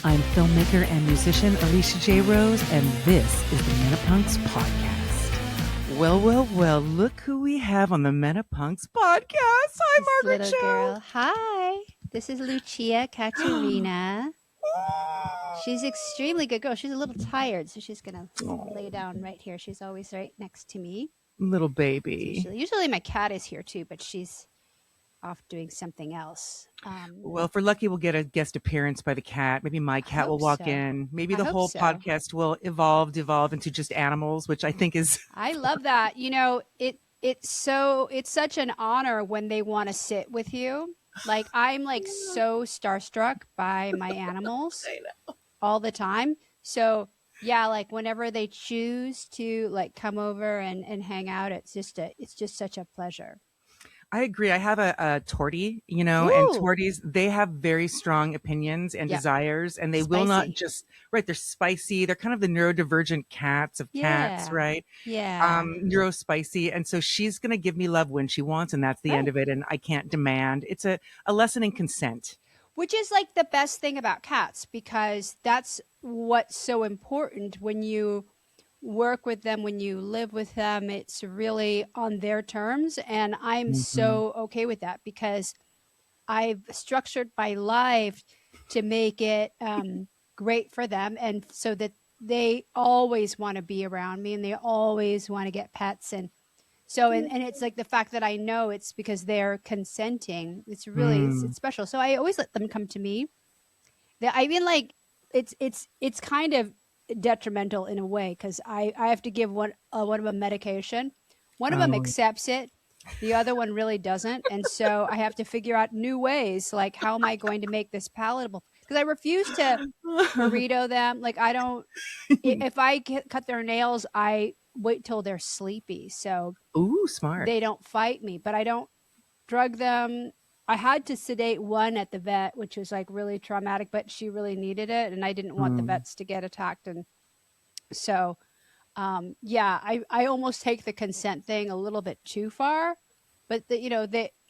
I'm filmmaker and musician Alicia J. Rose, and this is the MENOPUNKS podcast. Well, look who we have on the MENOPUNKS podcast. Hi, Margaret Little Cho. girl. Hi, this is Lucia Katerina. She's extremely good girl. She's a little tired, so she's going to lay down right here. She's always right next to me. Little baby. Usually my cat is here too, but she's off doing something else. Well, if we're lucky, we'll get a guest appearance by the cat. Maybe my cat will walk in. Maybe the whole podcast will evolve into just animals, which I think is... I love that. You know, it's such an honor when they want to sit with you. Like, I'm like so starstruck by my animals all the time. So yeah, like whenever they choose to like come over and hang out, it's just such a pleasure. I agree. I have a tortie, you know, and torties, they have very strong opinions and desires, and they will not just, they're spicy. They're kind of the neurodivergent cats of cats, right? Yeah. Neurospicy. And so she's going to give me love when she wants, and that's the end of it. And I can't demand. It's a lesson in consent. Which is like the best thing about cats, because that's what's so important when you work with them, when you live with them. It's really on their terms, and I'm so okay with that, because I've structured my life to make it great for them, and so that they always want to be around me and they always want to get pets. And so and it's like the fact that I know it's because they're consenting. It's really it's special. So I always let them come to me. I mean, like it's kind of detrimental in a way, because I have to give one of them medication. One of them accepts it, the other one really doesn't, and so I have to figure out new ways, like how am I going to make this palatable, because I refuse to burrito them. Like, I don't if I cut their nails, I wait till they're sleepy, so smart, they don't fight me. But I don't drug them. I had to sedate one at the vet, which was like really traumatic, but she really needed it, and I didn't want the vets to get attacked. And so, I almost take the consent thing a little bit too far, but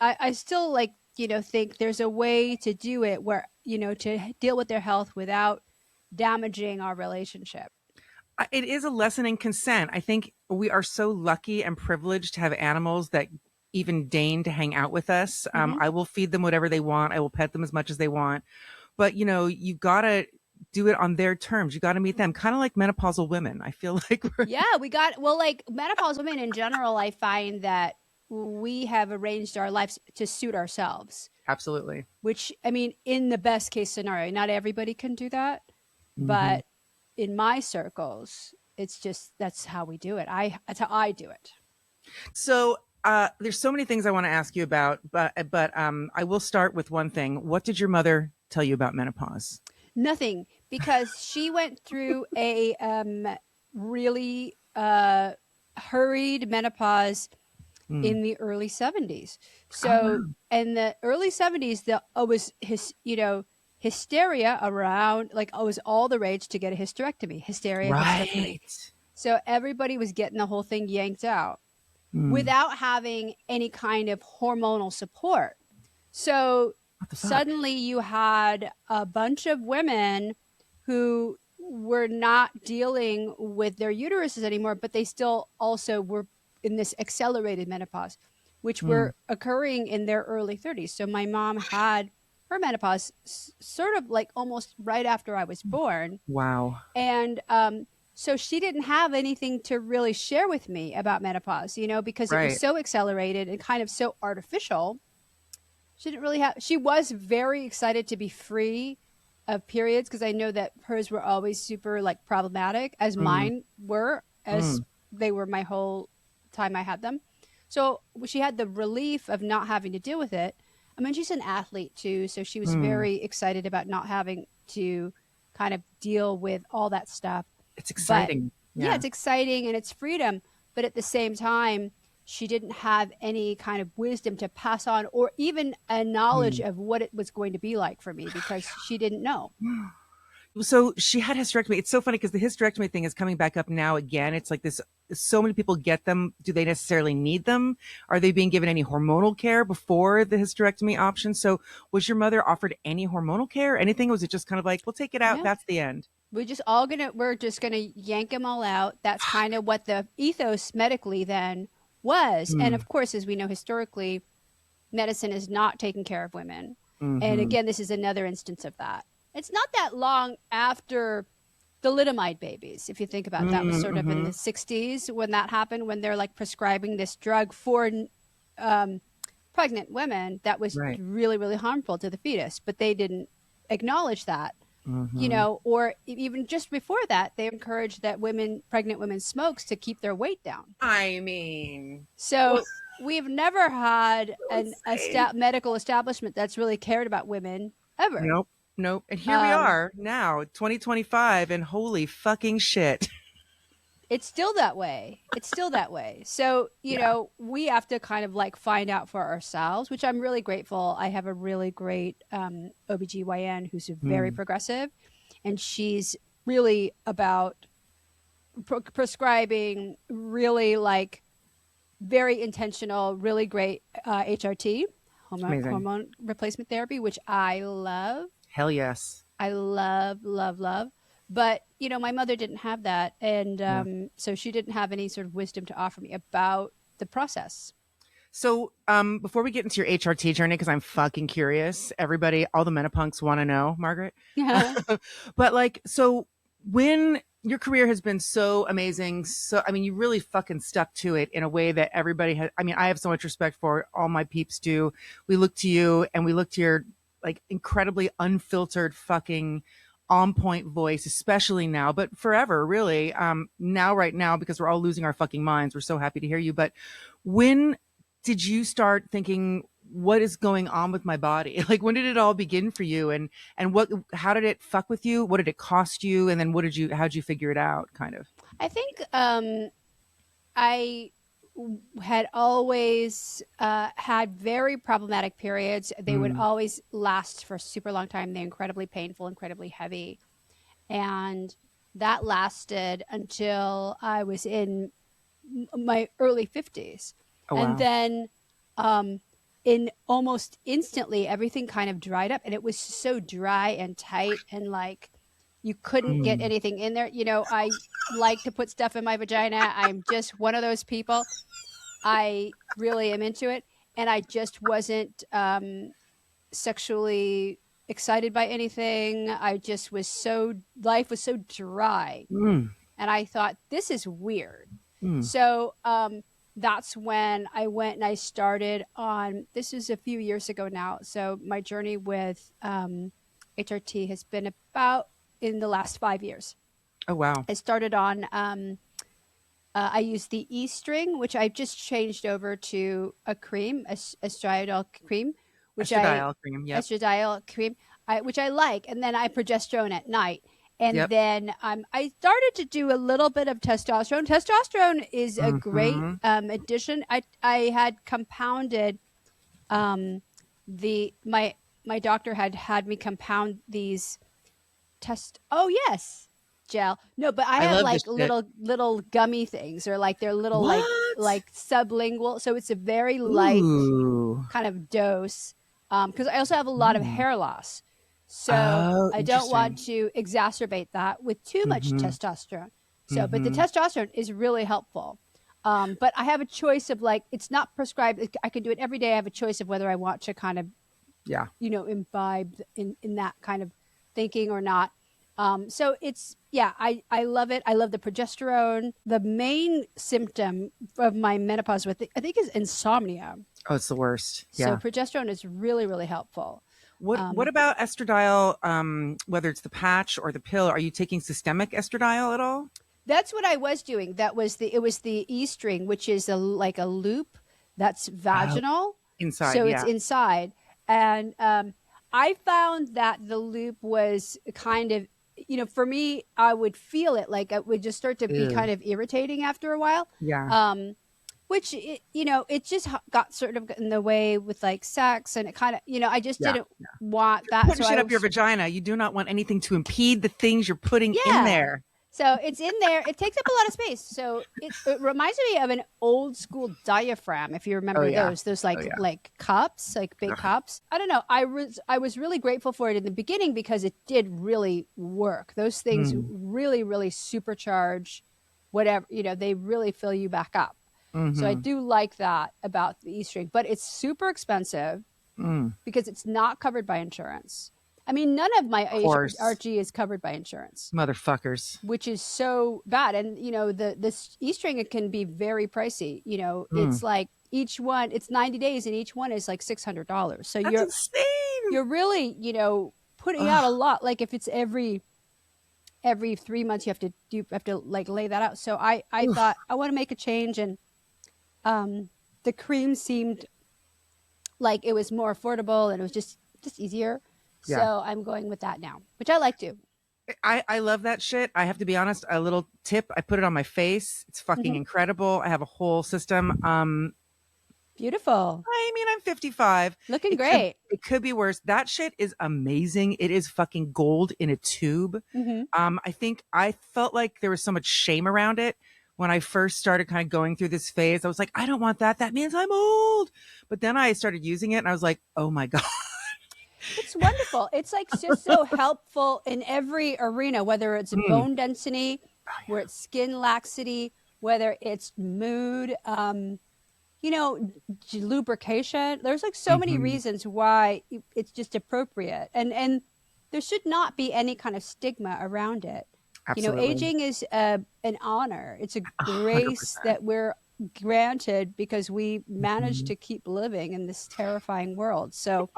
I still like, think there's a way to do it where, to deal with their health without damaging our relationship. It is a lesson in consent. I think we are so lucky and privileged to have animals that even deign to hang out with us. I will feed them whatever they want. I will pet them as much as they want. But, you got to do it on their terms. You got to meet them, kind of like menopausal women. I feel like like menopausal women in general, I find that we have arranged our lives to suit ourselves. Absolutely. Which, I mean, in the best case scenario, not everybody can do that. But in my circles, it's just, that's how we do it. That's how I do it. So, there's so many things I want to ask you about, but I will start with one thing. What did your mother tell you about menopause? Nothing, because she went through a really hurried menopause in the early 70s. So in the early 70s, there was hysteria around, like it was all the rage to get a hysterectomy. Hysterectomy. So everybody was getting the whole thing yanked out without having any kind of hormonal support. So suddenly you had a bunch of women who were not dealing with their uteruses anymore, but they still also were in this accelerated menopause, which were occurring in their early 30s. So my mom had her menopause sort of like almost right after I was born. Wow. And so she didn't have anything to really share with me about menopause, because it was so accelerated and kind of so artificial. She didn't really have, she was very excited to be free of periods, because I know that hers were always super like problematic, as mine were, as they were my whole time I had them. So she had the relief of not having to deal with it. I mean, she's an athlete too, so she was very excited about not having to kind of deal with all that stuff. It's exciting. Yeah, it's exciting and it's freedom. But at the same time, she didn't have any kind of wisdom to pass on, or even a knowledge of what it was going to be like for me, because she didn't know. So she had hysterectomy. It's so funny because the hysterectomy thing is coming back up now again. It's like this so many people get them. Do they necessarily need them? Are they being given any hormonal care before the hysterectomy option? So was your mother offered any hormonal care, anything? Or was it just kind of like, we'll take it out, No, that's the end? we're just gonna yank them all out. That's kind of what the ethos medically then was. And Mm. of course, as we know historically, medicine is not taking care of women. And Hmm. again, this is another instance of that. It's not that long after the thalidomide babies, if you think about it. That was sort of in Mm-hmm. the 60s when that happened, when they're like prescribing this drug for um, pregnant women that was Right. really, really harmful to the fetus, but they didn't acknowledge that. You Mm-hmm. know, or even just before that, they encouraged that pregnant women smokes to keep their weight down. I mean, So we've never had insane. medical establishment that's really cared about women ever. Nope. Nope. And here we Um, are now, 2025, and holy fucking shit. it's still that way. It's still that way. So, you Yeah. know, we have to kind of like find out for ourselves, which I'm really grateful. I have a really great OBGYN who's very Mm. progressive, and she's really about prescribing really like very intentional, really great HRT, Amazing. hormone replacement therapy, which I love. Hell yes. I love, love, love. But, you know, my mother didn't have that. And Yeah. so she didn't have any sort of wisdom to offer me about the process. So, before we get into your HRT journey, because I'm fucking curious, everybody, all the menopunks want to know, Margaret. But like, so when your career has been so amazing, so I mean, you really fucking stuck to it in a way that everybody has. I mean, I have so much respect for it. All my peeps do. We look to you, and we look to your like incredibly unfiltered fucking on point voice, especially now, but forever, really. Now, right now, because we're all losing our fucking minds. We're so happy to hear you. But when did you start thinking, what is going on with my body? Like, when did it all begin for you? And how did it fuck with you? What did it cost you? And then how'd you figure it out, kind of? I think I had always had very problematic periods. They would Mm. always last for a super long time. They're incredibly painful, incredibly heavy. And that lasted until I was in my early 50s. Oh, And wow. then in almost instantly, everything kind of dried up, and it was so dry and tight, and like you couldn't get Mm. anything in there. You know, I like to put stuff in my vagina. I'm just one of those people. I really am into it. And I just wasn't sexually excited by anything. I just was life was so dry. Mm. And I thought, this is weird. Mm. So that's when I went and I started on, this is a few years ago now. So my journey with HRT has been about in the last 5 years. Oh, wow. I started on, I used the E string, which I've just changed over to a cream, estradiol cream, Estradiol cream. Yep. estradiol cream, which I like. And then I progesterone at night. And Yep. then I started to do a little bit of testosterone. Testosterone is a great Mm-hmm. addition. I had compounded my doctor had me compound these oh yes, gel. No, but I I have love like this shit. little gummy things, or like they're little What? like sublingual. So it's a very light Ooh. kind of dose. Because I also have a lot of Mm. hair loss. So Oh, I don't want interesting. to exacerbate that with too much Mm-hmm. testosterone. So, but the Mm-hmm. testosterone is really helpful. But I have a choice of like, it's not prescribed. I can do it every day. I have a choice of whether I want to kind of, Yeah. you know, imbibe in that kind of thinking or not. So it's, yeah, I love it. I love the progesterone. The main symptom of my menopause I think is insomnia. Oh, it's the worst. So Yeah. progesterone is really, really helpful. What about estradiol? Whether it's the patch or the pill, are you taking systemic estradiol at all? That's what I was doing. It was the E string, which is like a loop that's Oh, vaginal. inside, So it's yeah. inside. And I found that the loop was kind of, you know, for me, I would feel it like it would just start to be Ew. kind of irritating after a while. Yeah. Which, you know, it just got sort of in the way with like sex, and it kind of, you know, I just Yeah. didn't want that. Putting So shit I up your was, vagina. You do not want anything to impede the things you're putting in yeah. there. So it's in there. It takes up a lot of space. So it reminds me of an old school diaphragm. If you Oh remember yeah. those Oh yeah. like cups, like big cups. I don't know. I was really grateful for it in the beginning because it did really work. Those things Mm. really, really supercharge whatever, they really fill you back up. So I Mm-hmm. do like that about the E-string, but it's super expensive Mm. because it's not covered by insurance. I mean, none of my Of course. HRG is covered by insurance, Motherfuckers. which is so bad. And this E-string, it can be very pricey. Mm. It's like each one, it's 90 days, and each one is like $600. So That's insane. you're really putting out a Ugh. lot. Like if it's every 3 months, you have to like lay that out. So I Oof. thought I want to make a change, and the cream seemed like it was more affordable and it was just easier. So Yeah. I'm going with that now, which I like to. I love that shit. I have to be honest, a little tip, I put it on my face. It's fucking Hmm. incredible. I have a whole system. Beautiful. I mean, I'm 55. Looking It could great. it could be worse. That shit is amazing. It is fucking gold in a tube. Hmm. I think I felt like there was so much shame around it when I first started kind of going through this phase. I was like, I don't want that. That means I'm old. But then I started using it and I was like, oh my God. It's wonderful. It's like just so helpful in every arena, whether it's Mm. bone density, Oh, where yeah. it's skin laxity, whether it's mood, lubrication. There's like so many Mhm. reasons why it's just appropriate, and there should not be any kind of stigma around it. Absolutely. Aging is an honor. It's a grace 100%. that we're granted because we managed Mhm. to keep living in this terrifying world. So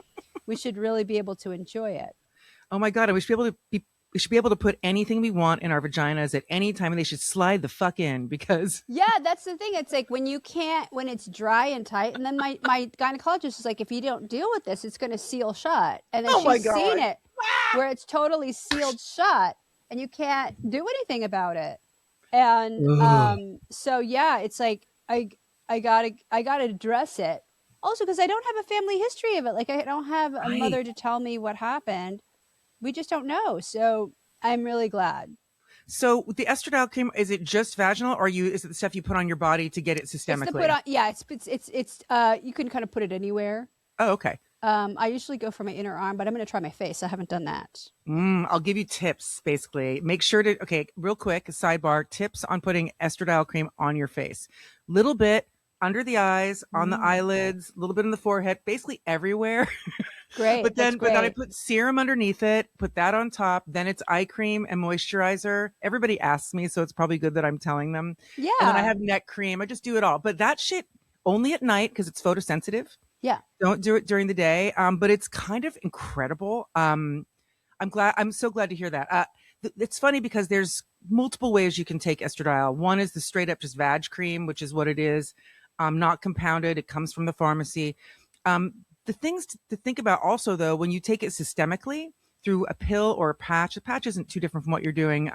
we should really be able to enjoy it. Oh my God. And we should be able to put anything we want in our vaginas at any time, and they should slide the fuck in because Yeah, that's the thing. It's like when you can't, when it's dry and tight. And then my gynecologist is like, if you don't deal with this, it's going to seal shut. And then oh my she's seen God. it where it's totally sealed shut and you can't do anything about it. And Ugh. so yeah, it's like I gotta address it. Also, because I don't have a family history of it. Like I don't have a Right. mother to tell me what happened. We just don't know. So I'm really glad. So the estradiol cream, is it just vaginal, or is it the stuff you put on your body to get it It's the put systemically? on. Yeah, it's you can kind of put it anywhere. Oh, okay. I usually go for my inner arm, but I'm going to try my face. I haven't done that. I'll give you tips, basically. Make sure to, okay, real quick, sidebar, tips on putting estradiol cream on your face. Little bit under the eyes, on the Mm. eyelids, a little bit in the forehead, basically everywhere. Great. That's But then I great. put serum underneath it, put that on top. Then it's eye cream and moisturizer. Everybody asks me, so it's probably good that I'm telling them. And then I Yeah. have neck cream. I just do it all. But that shit only at night because it's photosensitive. Yeah. Don't do it during the day. But it's kind of incredible. I'm so glad to hear that. It's funny because there's multiple ways you can take estradiol. One is the straight up just vag cream, which is what it is, not compounded. It comes from the pharmacy. The things to think about also, though, when you take it systemically through a pill or a patch isn't too different from what you're doing.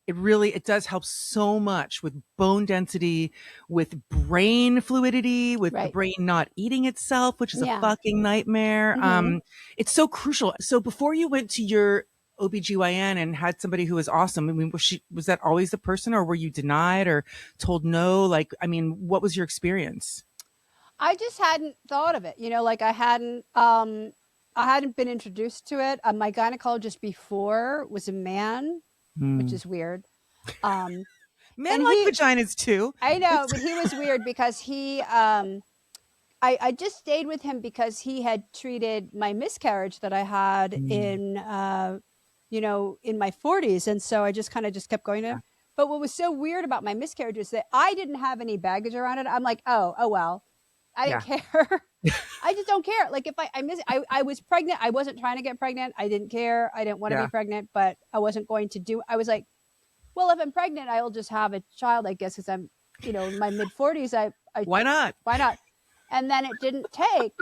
It does help so much with bone density, with brain fluidity, with the Right. brain not eating itself, which is a Yeah. fucking nightmare. Hmm. It's so crucial. So before you went to your OBGYN and had somebody who was awesome, I mean, was that always the person, or were you denied or told no? Like, I mean, what was your experience? I just hadn't thought of it. Like I hadn't been introduced to it. My gynecologist before was a man, which Hmm. is weird. Um, Men and like he, vaginas too. I know, It's but he was weird because I just stayed with him because he had treated my miscarriage that I had Mm, in my 40s. And so I just kind of just kept going to yeah, him. But what was so weird about my miscarriage is that I didn't have any baggage around it. I'm like, oh well, I didn't yeah, care. I just don't care. Like if I was pregnant, I wasn't trying to get pregnant. I didn't care. I didn't want to be yeah. pregnant, but I wasn't going to do, I was like, well, if I'm pregnant, I'll just have a child, I guess, because I'm, in my mid 40s. I Why not? Why not? And then it didn't take.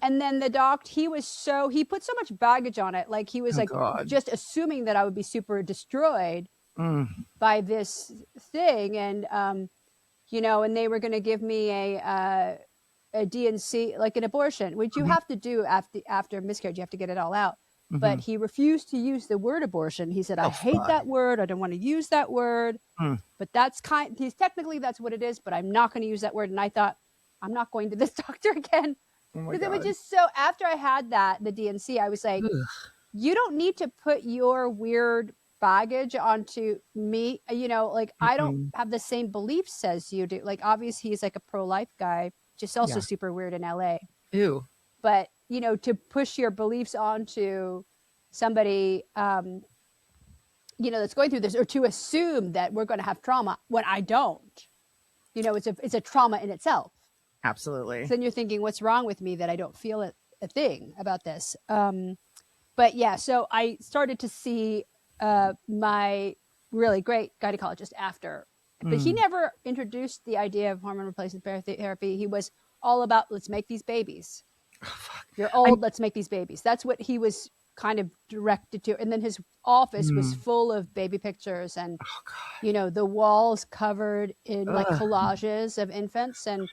And then the doctor, he put so much baggage on it. Like he was Oh like God. just assuming that I would be super destroyed Mm, by this thing. And, and they were going to give me a DNC, like an abortion, which you mhm. have to do after miscarriage. You have to get it all out. Mm-hmm. but he refused to use the word abortion. He said, I Oh, hate fuck. that word. I don't want to use that word. Mm. But he's technically that's what it is, but I'm not going to use that word. And I thought, I'm not going to this doctor again. Oh my Because it was God. just so, after I had the DNC, I was like, Ugh. you don't need to put your weird baggage onto me. Like, I don't Mm-mm. have the same beliefs as you do. Like, obviously he's like a pro-life guy, just also Yeah. super weird in LA. Ew. But, to push your beliefs onto somebody, that's going through this, or to assume that we're going to have trauma when I don't, it's a trauma in itself. Absolutely. So then you're thinking, what's wrong with me that I don't feel a thing about this? But yeah, so I started to see my really great gynecologist after, but he never introduced the idea of hormone replacement therapy. He was all about, let's make these babies. Oh, fuck. You're old, let's make these babies. That's what he was kind of directed to. And then his office was full of baby pictures, and Oh, God. the walls covered in like Ugh. collages of infants. And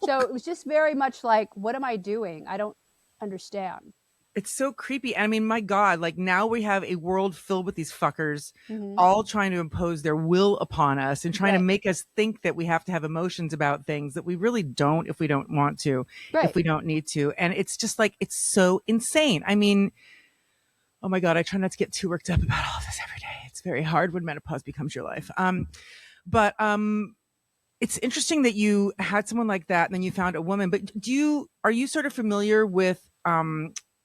so it was just very much like, what am I doing? I don't understand. It's so creepy. I mean, my God, like now we have a world filled with these fuckers Mm-hmm. all trying to impose their will upon us and trying to Right. make us think that we have to have emotions about things that we really don't if we don't want to, Right. if we don't need to. And it's just like, it's so insane. I mean, oh my God, I try not to get too worked up about all this every day. It's very hard when menopause becomes your life. But it's interesting that you had someone like that and then you found a woman. But are you sort of familiar with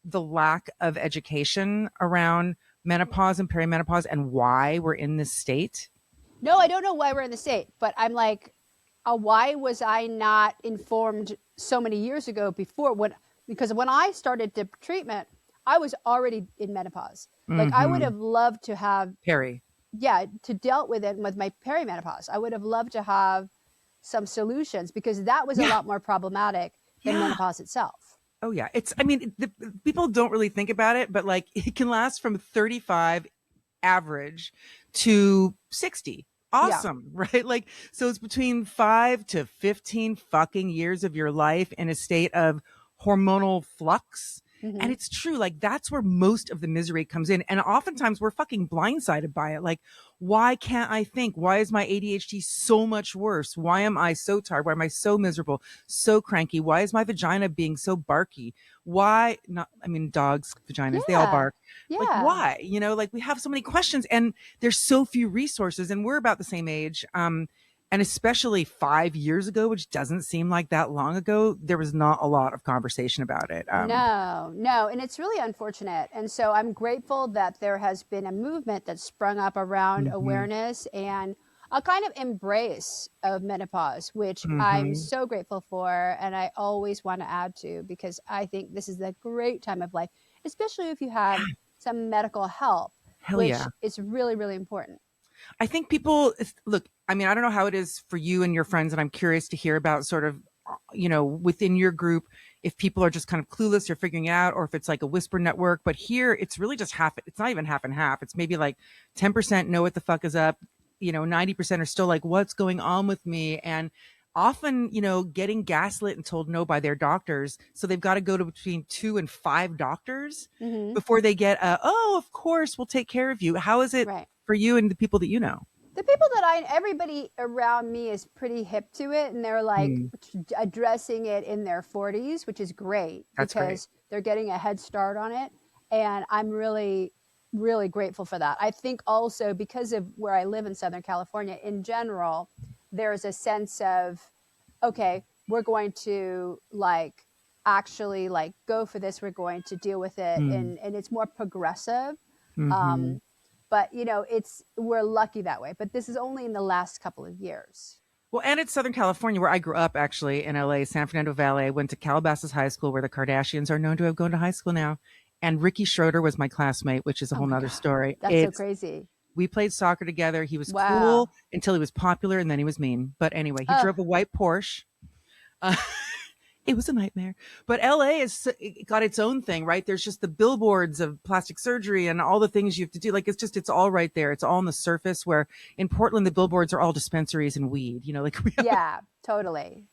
the lack of education around menopause and perimenopause and why we're in this state? No, I don't know why we're in the state, but I'm like, why was I not informed so many years ago because when I started the treatment, I was already in menopause. Like, I would have loved to have Peri. to dealt with it with my perimenopause. I would have loved to have some solutions, because that was a lot more problematic than menopause itself. Oh yeah. I mean, people don't really think about it, but like it can last from 35 average to 60. Awesome. Yeah. Right. Like, so it's between 5 to 15 fucking years of your life in a state of hormonal flux. Mm-hmm. And it's true. Like, that's where most of the misery comes in. And oftentimes we're fucking blindsided by it. Like, why can't I think? Why is my ADHD so much worse? Why am I so tired? Why am I so miserable, so cranky? Why is my vagina being so barky? Why not? I mean, dogs, vaginas, they all bark. Yeah. Like, why? Like, we have so many questions and there's so few resources, and we're about the same age. And especially 5 years ago, which doesn't seem like that long ago, there was not a lot of conversation about it. No. And it's really unfortunate. And so I'm grateful that there has been a movement that's sprung up around awareness and a kind of embrace of menopause, which I'm so grateful for. And I always want to add to, because I think this is a great time of life, especially if you have some medical help, which is really, really important. I think people look, I mean, I don't know how it is for you and your friends, and I'm curious to hear about sort of, within your group, if people are just kind of clueless or figuring it out, or if it's like a whisper network. But here it's really just half. It's not even half and half. It's maybe like 10% know what the fuck is up. 90% are still like, what's going on with me? And often, getting gaslit and told no by their doctors. So they've got to go to between 2 and 5 doctors before they get oh, of course, we'll take care of you. How is it for you and the people that you know? The people that everybody around me is pretty hip to it, and they're like addressing it in their 40s, which is great. That's because they're getting a head start on it. And I'm really, really grateful for that. I think also because of where I live in Southern California in general, there's a sense of, okay, we're going to actually go for this. We're going to deal with it. And it's more progressive. But we're lucky that way. But this is only in the last couple of years. Well, and it's Southern California, where I grew up, actually, in LA, San Fernando Valley. I went to Calabasas High School, where the Kardashians are known to have gone to high school now. And Ricky Schroeder was my classmate, which is a whole nother story. That's so crazy. We played soccer together. He was cool until he was popular, and then he was mean. But anyway, he drove a white Porsche. It was a nightmare. But LA got its own thing, right? There's just the billboards of plastic surgery and all the things you have to do. Like, it's all right there. It's all on the surface, where in Portland, the billboards are all dispensaries and weed, Yeah, totally.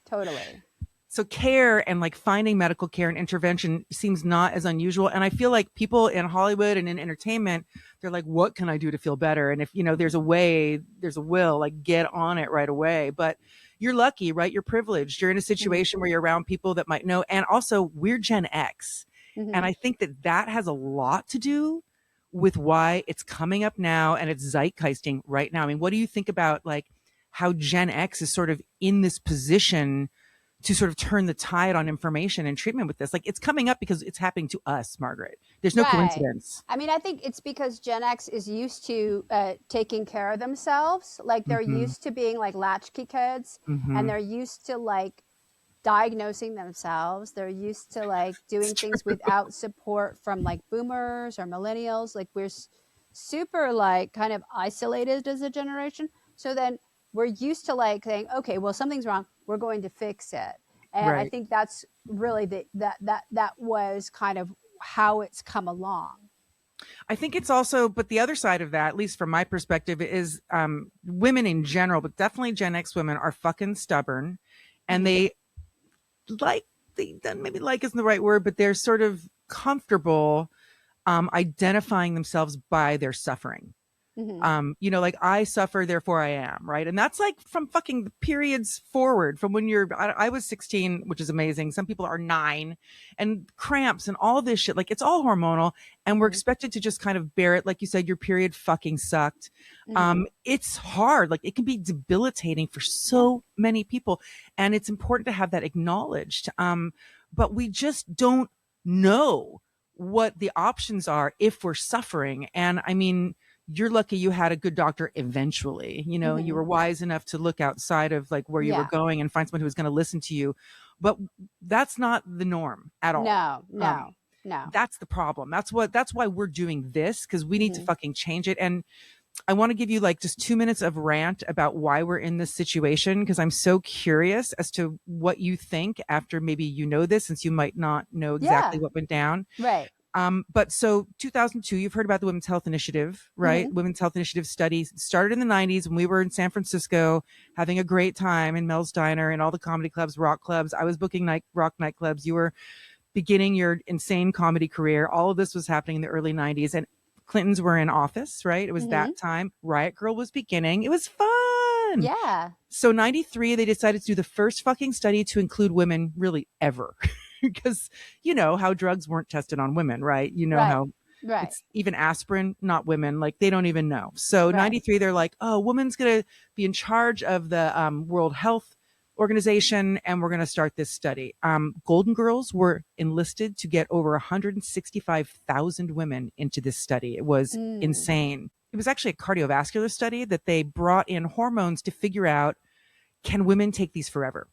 So care and like finding medical care and intervention seems not as unusual. And I feel like people in Hollywood and in entertainment, they're like, what can I do to feel better? And if, you know, there's a way, there's a will, like get on it right away. But you're lucky, right? You're privileged. You're in a situation where you're around people that might know. And also we're Gen X. And I think that that has a lot to do with why it's coming up now and it's zeitgeisting right now. I mean, what do you think about like how Gen X is sort of in this position to sort of turn the tide on information and treatment with this? Like it's coming up because it's happening to us, Margaret. There's no coincidence. I mean, I think it's because Gen X is used to taking care of themselves. Like they're used to being like latchkey kids, and they're used to like diagnosing themselves. They're used to like doing things without support from like boomers or millennials. Like we're super like kind of isolated as a generation. So then we're used to like saying, okay, well, something's wrong, we're going to fix it. And I think that's really that was kind of how it's come along. I think it's also, but the other side of that, at least from my perspective, is women in general, but definitely Gen X women are fucking stubborn, and they maybe like isn't the right word, but they're sort of comfortable identifying themselves by their suffering. You know, like I suffer, therefore I am, right? And that's like from fucking periods forward, from when I was 16, which is amazing. Some people are 9, and cramps and all this shit, like it's all hormonal, and we're expected to just kind of bear it. Like you said, your period fucking sucked. It's hard. Like it can be debilitating for so many people, and it's important to have that acknowledged. But we just don't know what the options are if we're suffering. And I mean, you're lucky you had a good doctor eventually. You know, you were wise enough to look outside of like where you were going and find someone who was going to listen to you. But that's not the norm at all. No. That's the problem. That's why we're doing this, because we need to fucking change it. And I want to give you like just 2 minutes of rant about why we're in this situation, because I'm so curious as to what you think after maybe you know this, since you might not know exactly what went down. Right. But so 2002, you've heard about the Women's Health Initiative, right? Women's Health Initiative studies started in the 90s when we were in San Francisco having a great time in Mel's Diner and all the comedy clubs, rock clubs. I was booking rock nightclubs. You were beginning your insane comedy career. All of this was happening in the early 90s, and Clintons were in office, right? It was that time. Riot Girl was beginning. It was fun. Yeah. So 93, they decided to do the first fucking study to include women really ever. Because you know how drugs weren't tested on women, right? You know how it's even aspirin, not women, like they don't even know. So 93, they're like, oh, woman's going to be in charge of the World Health Organization, and we're going to start this study. Golden Girls were enlisted to get over 165,000 women into this study. It was insane. It was actually a cardiovascular study that they brought in hormones to figure out, can women take these forever?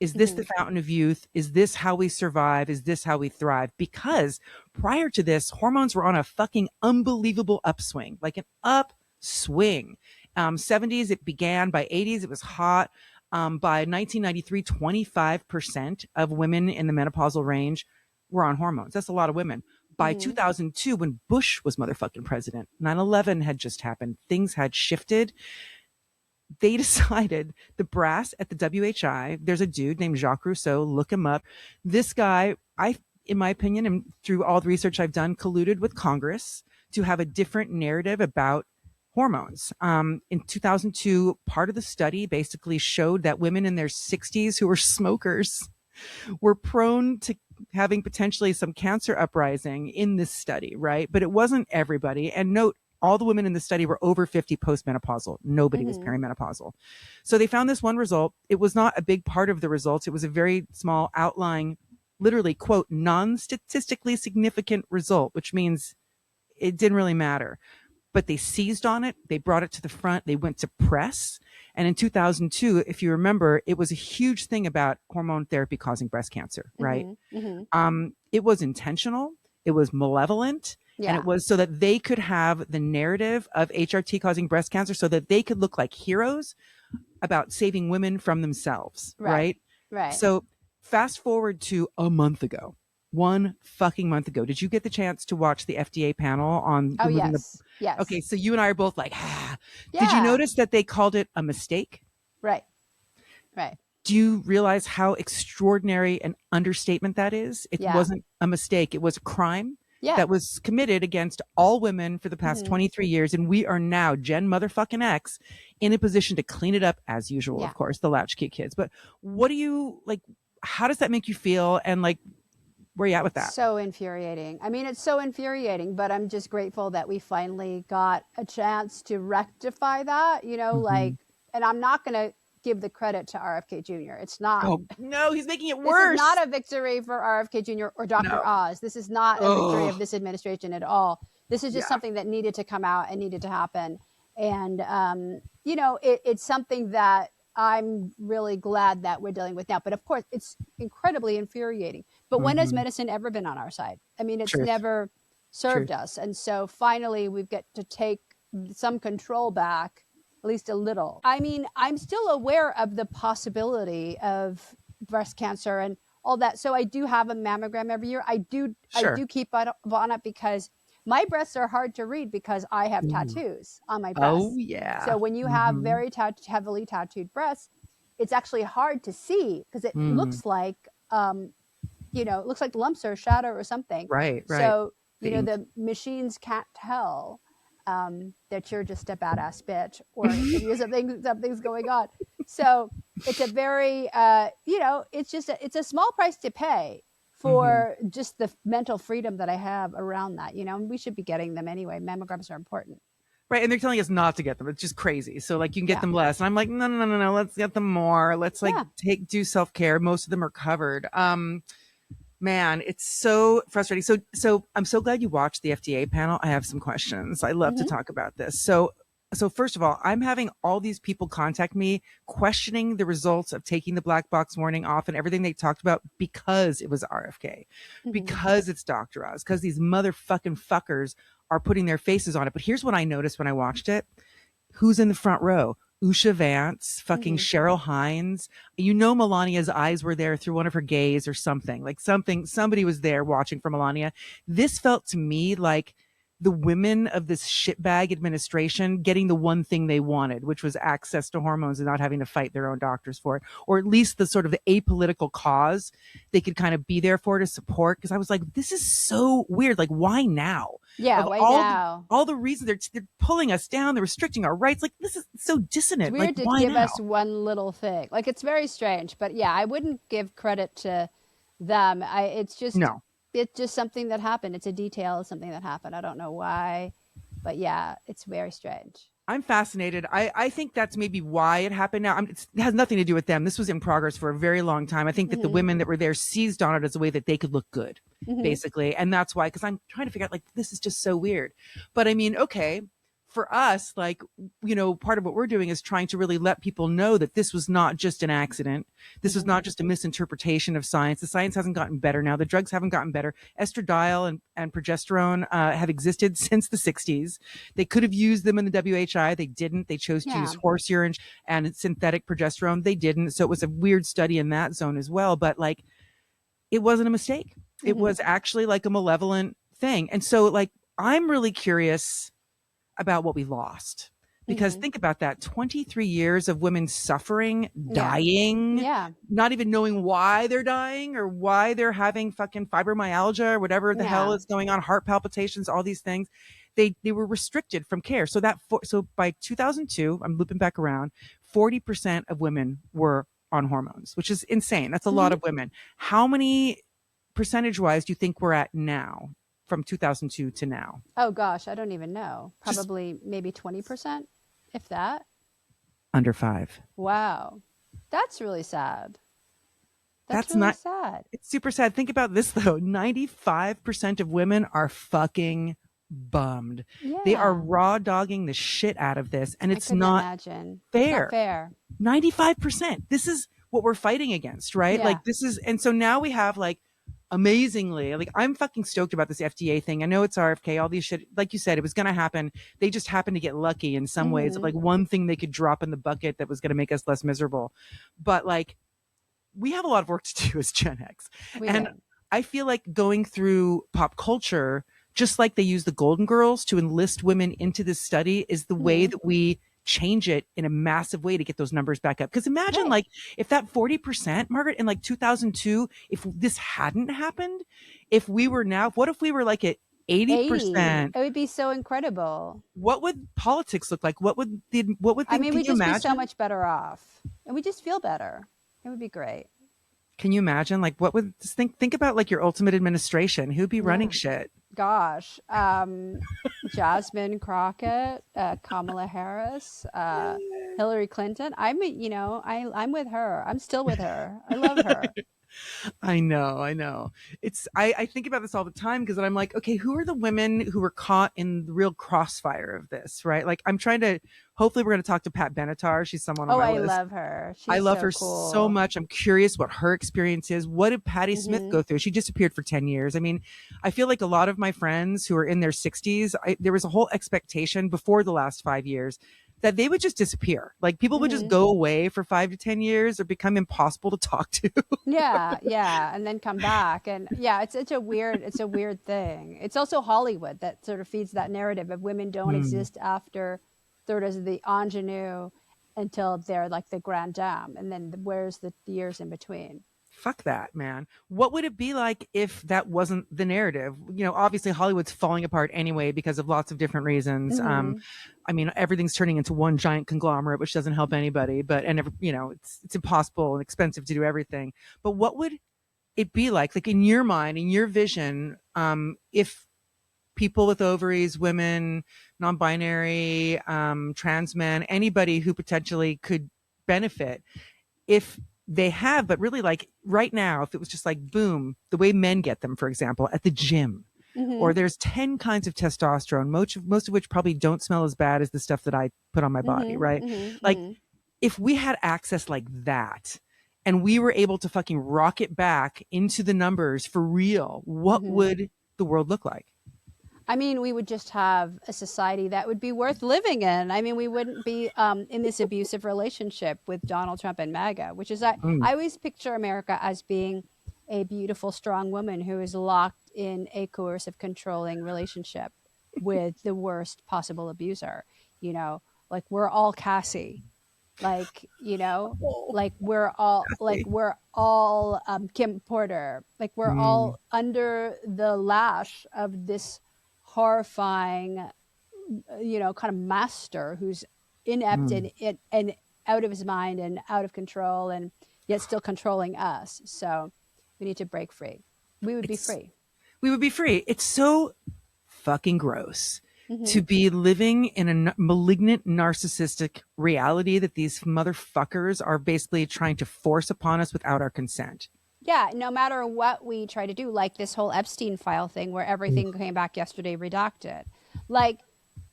Is this the fountain of youth? Is this how we survive? Is this how we thrive? Because prior to this, hormones were on a fucking unbelievable upswing, like an upswing. 70s, it began. By 80s, it was hot. By 1993, 25% of women in the menopausal range were on hormones. That's a lot of women. By 2002, when Bush was motherfucking president, 9/11 had just happened. Things had shifted. They decided, the brass at the WHI, there's a dude named Jacques Rousseau, look him up. This guy, in my opinion, and through all the research I've done, colluded with Congress to have a different narrative about hormones. In 2002, part of the study basically showed that women in their 60s who were smokers were prone to having potentially some cancer uprising in this study, right? But it wasn't everybody. And note, all the women in the study were over 50 postmenopausal. Nobody was perimenopausal. So they found this one result. It was not a big part of the results. It was a very small outlying, literally, quote, non-statistically significant result, which means it didn't really matter. But they seized on it. They brought it to the front. They went to press. And in 2002, if you remember, it was a huge thing about hormone therapy causing breast cancer, right? It was intentional. It was malevolent. And it was so that they could have the narrative of HRT causing breast cancer so that they could look like heroes about saving women from themselves. Right. So fast forward to a month ago, 1 fucking month ago. Did you get the chance to watch the FDA panel on removing Yes. Okay. So you and I are both like, Did you notice that they called it a mistake? Right. do you realize how extraordinary an understatement that is? It Yeah. wasn't a mistake. It was a crime Yeah. that was committed against all women for the past 23 years. And we are now, Gen motherfucking X, in a position to clean it up as usual, Yeah. of course, the latchkey kids. But what do you, like, how does that make you feel? And like, where are you at with that? So infuriating. I mean, it's so infuriating, but I'm just grateful that we finally got a chance to rectify that, you know, like, and I'm not going to give the credit to RFK Jr. It's not. Oh, no, he's making it This worse. is not a victory for RFK Jr. or Dr. Oz. This is not a victory of this administration at all. This is just something that needed to come out and needed to happen. And, you know, it's something that I'm really glad that we're dealing with now. But of course, it's incredibly infuriating. But when has medicine ever been on our side? I mean, it's never served us. And so finally, we've got to take some control back, at least a little. I mean, I'm still aware of the possibility of breast cancer and all that. So I do have a mammogram every year. I do keep on it because my breasts are hard to read because I have tattoos on my breasts. Oh, yeah. So when you have very heavily tattooed breasts, it's actually hard to see because it looks like, you know, it looks like lumps or shadow or something. Right. So, you know, the machines can't tell that you're just a badass bitch or something's going on. So it's a very, you know, it's a small price to pay for just the mental freedom that I have around that, you know, and we should be getting them anyway. Mammograms are important. Right. And they're telling us not to get them. It's just crazy. So like you can get them less. And I'm like, no. Let's get them more. Let's like do self-care. Most of them are covered. Man, it's so frustrating. So I'm so glad you watched the FDA panel. I have some questions. I love to talk about this. So first of all, I'm having all these people contact me questioning the results of taking the black box warning off and everything they talked about because it was RFK, because it's Dr. Oz, because these motherfucking fuckers are putting their faces on it. But here's what I noticed when I watched it. Who's in the front row? Usha Vance, fucking Cheryl Hines. You know, Melania's eyes were there through one of her gaze or something. Like somebody was there watching for Melania. This felt to me like the women of this shitbag administration getting the one thing they wanted, which was access to hormones and not having to fight their own doctors for it, or at least the sort of the apolitical cause they could kind of be there for to support. Because I was like, this is so weird. Like, why now? Yeah, why now? All the reasons they're pulling us down, they're restricting our rights. Like, this is so dissonant. It's weird like, to why give now? us one little thing. Like, it's very strange. But yeah, I wouldn't give credit to them. It's just something that happened. It's a detail of something that happened. I don't know why, but yeah, it's very strange. I'm fascinated. I think that's maybe why it happened now. It has nothing to do with them. This was in progress for a very long time. I think that the women that were there seized on it as a way that they could look good, basically. And that's why, because I'm trying to figure out, like, this is just so weird. But I mean, okay, for us, like, you know, part of what we're doing is trying to really let people know that this was not just an accident. This was not just a misinterpretation of science. The science hasn't gotten better now. The drugs haven't gotten better. Estradiol and progesterone have existed since the 60s. They could have used them in the WHI. They didn't. They chose to use horse urine and synthetic progesterone. They didn't. So it was a weird study in that zone as well. But like, it wasn't a mistake. It was actually like a malevolent thing. And so like, I'm really curious about what we lost, because think about that. 23 years of women suffering, dying, not even knowing why they're dying or why they're having fucking fibromyalgia or whatever the hell is going on, heart palpitations, all these things. They were restricted from care. So so by 2002, I'm looping back around, 40% of women were on hormones, which is insane. That's a lot of women. How many percentage wise do you think we're at now? From 2002 to now? Oh gosh, I don't even know. Probably maybe 20%, if that. Under 5. Wow. That's really sad. That's really not sad. It's super sad. Think about this though. 95% of women are fucking bummed. Yeah. They are raw dogging the shit out of this, and it's not fair. It's not fair. 95%. This is what we're fighting against, right? Like this is, and so now we have like, amazingly, like, I'm fucking stoked about this FDA thing. I know it's RFK, all these shit, like you said, it was going to happen. They just happened to get lucky in some ways of like one thing they could drop in the bucket that was going to make us less miserable. But like, we have a lot of work to do as Gen X. I feel like going through pop culture, just like they use the Golden Girls to enlist women into this study, is the way that we change it in a massive way to get those numbers back up. Because imagine Right. like if that 40%, Margaret, in like 2002, if this hadn't happened, if we were now, what if we were like at 80. 80%? It would be so incredible. What would politics look like? What would I mean, can we'd you just be so imagine? much better off. And we just feel better. It would be great. Can you imagine? Like, what would just think about like your ultimate administration? Who'd be running Yeah. shit? Gosh. Jasmine Crockett, Kamala Harris, Hillary Clinton. I'm with her. I'm still with her. I love her. I know. I think about this all the time because I'm like, okay, who are the women who were caught in the real crossfire of this, right? Like, I'm trying to. Hopefully, we're going to talk to Pat Benatar. She's someone on Oh, my I list. love her. I She's love so her so cool. much. I'm curious what her experience is. What did Patti Smith go through? She disappeared for 10 years. I mean, I feel like a lot of my friends who are in their 60s, there was a whole expectation before the last 5 years that they would just disappear. Like people would just go away for 5 to 10 years or become impossible to talk to. Yeah, and then come back. And yeah, it's a weird thing. It's also Hollywood that sort of feeds that narrative of women don't exist after sort of the ingenue until they're like the grande dame, and then where's the years in between? Fuck that, man. What would it be like if that wasn't the narrative? You know, obviously Hollywood's falling apart anyway because of lots of different reasons. I mean, everything's turning into one giant conglomerate, which doesn't help anybody. But it's impossible and expensive to do everything. But what would it be like in your mind, in your vision, if people with ovaries, women, non-binary, trans men, anybody who potentially could benefit, if they have, but really like right now, if it was just like boom, the way men get them, for example, at the gym, or there's 10 kinds of testosterone, most of which probably don't smell as bad as the stuff that I put on my body, right? Like if we had access like that and we were able to fucking rocket back into the numbers for real, what would the world look like? I mean, we would just have a society that would be worth living in. I mean, we wouldn't be in this abusive relationship with Donald Trump and MAGA, which is I always picture America as being a beautiful, strong woman who is locked in a coercive, controlling relationship with the worst possible abuser. You know, like we're all Cassie, like we're all Kim Porter, like we're all under the lash of this horrifying, kind of master who's inept and out of his mind and out of control and yet still controlling us. So we need to break free. We would be free. We would be free. It's so fucking gross to be living in a malignant, narcissistic reality that these motherfuckers are basically trying to force upon us without our consent. Yeah, no matter what we try to do, like this whole Epstein file thing where everything came back yesterday redacted. And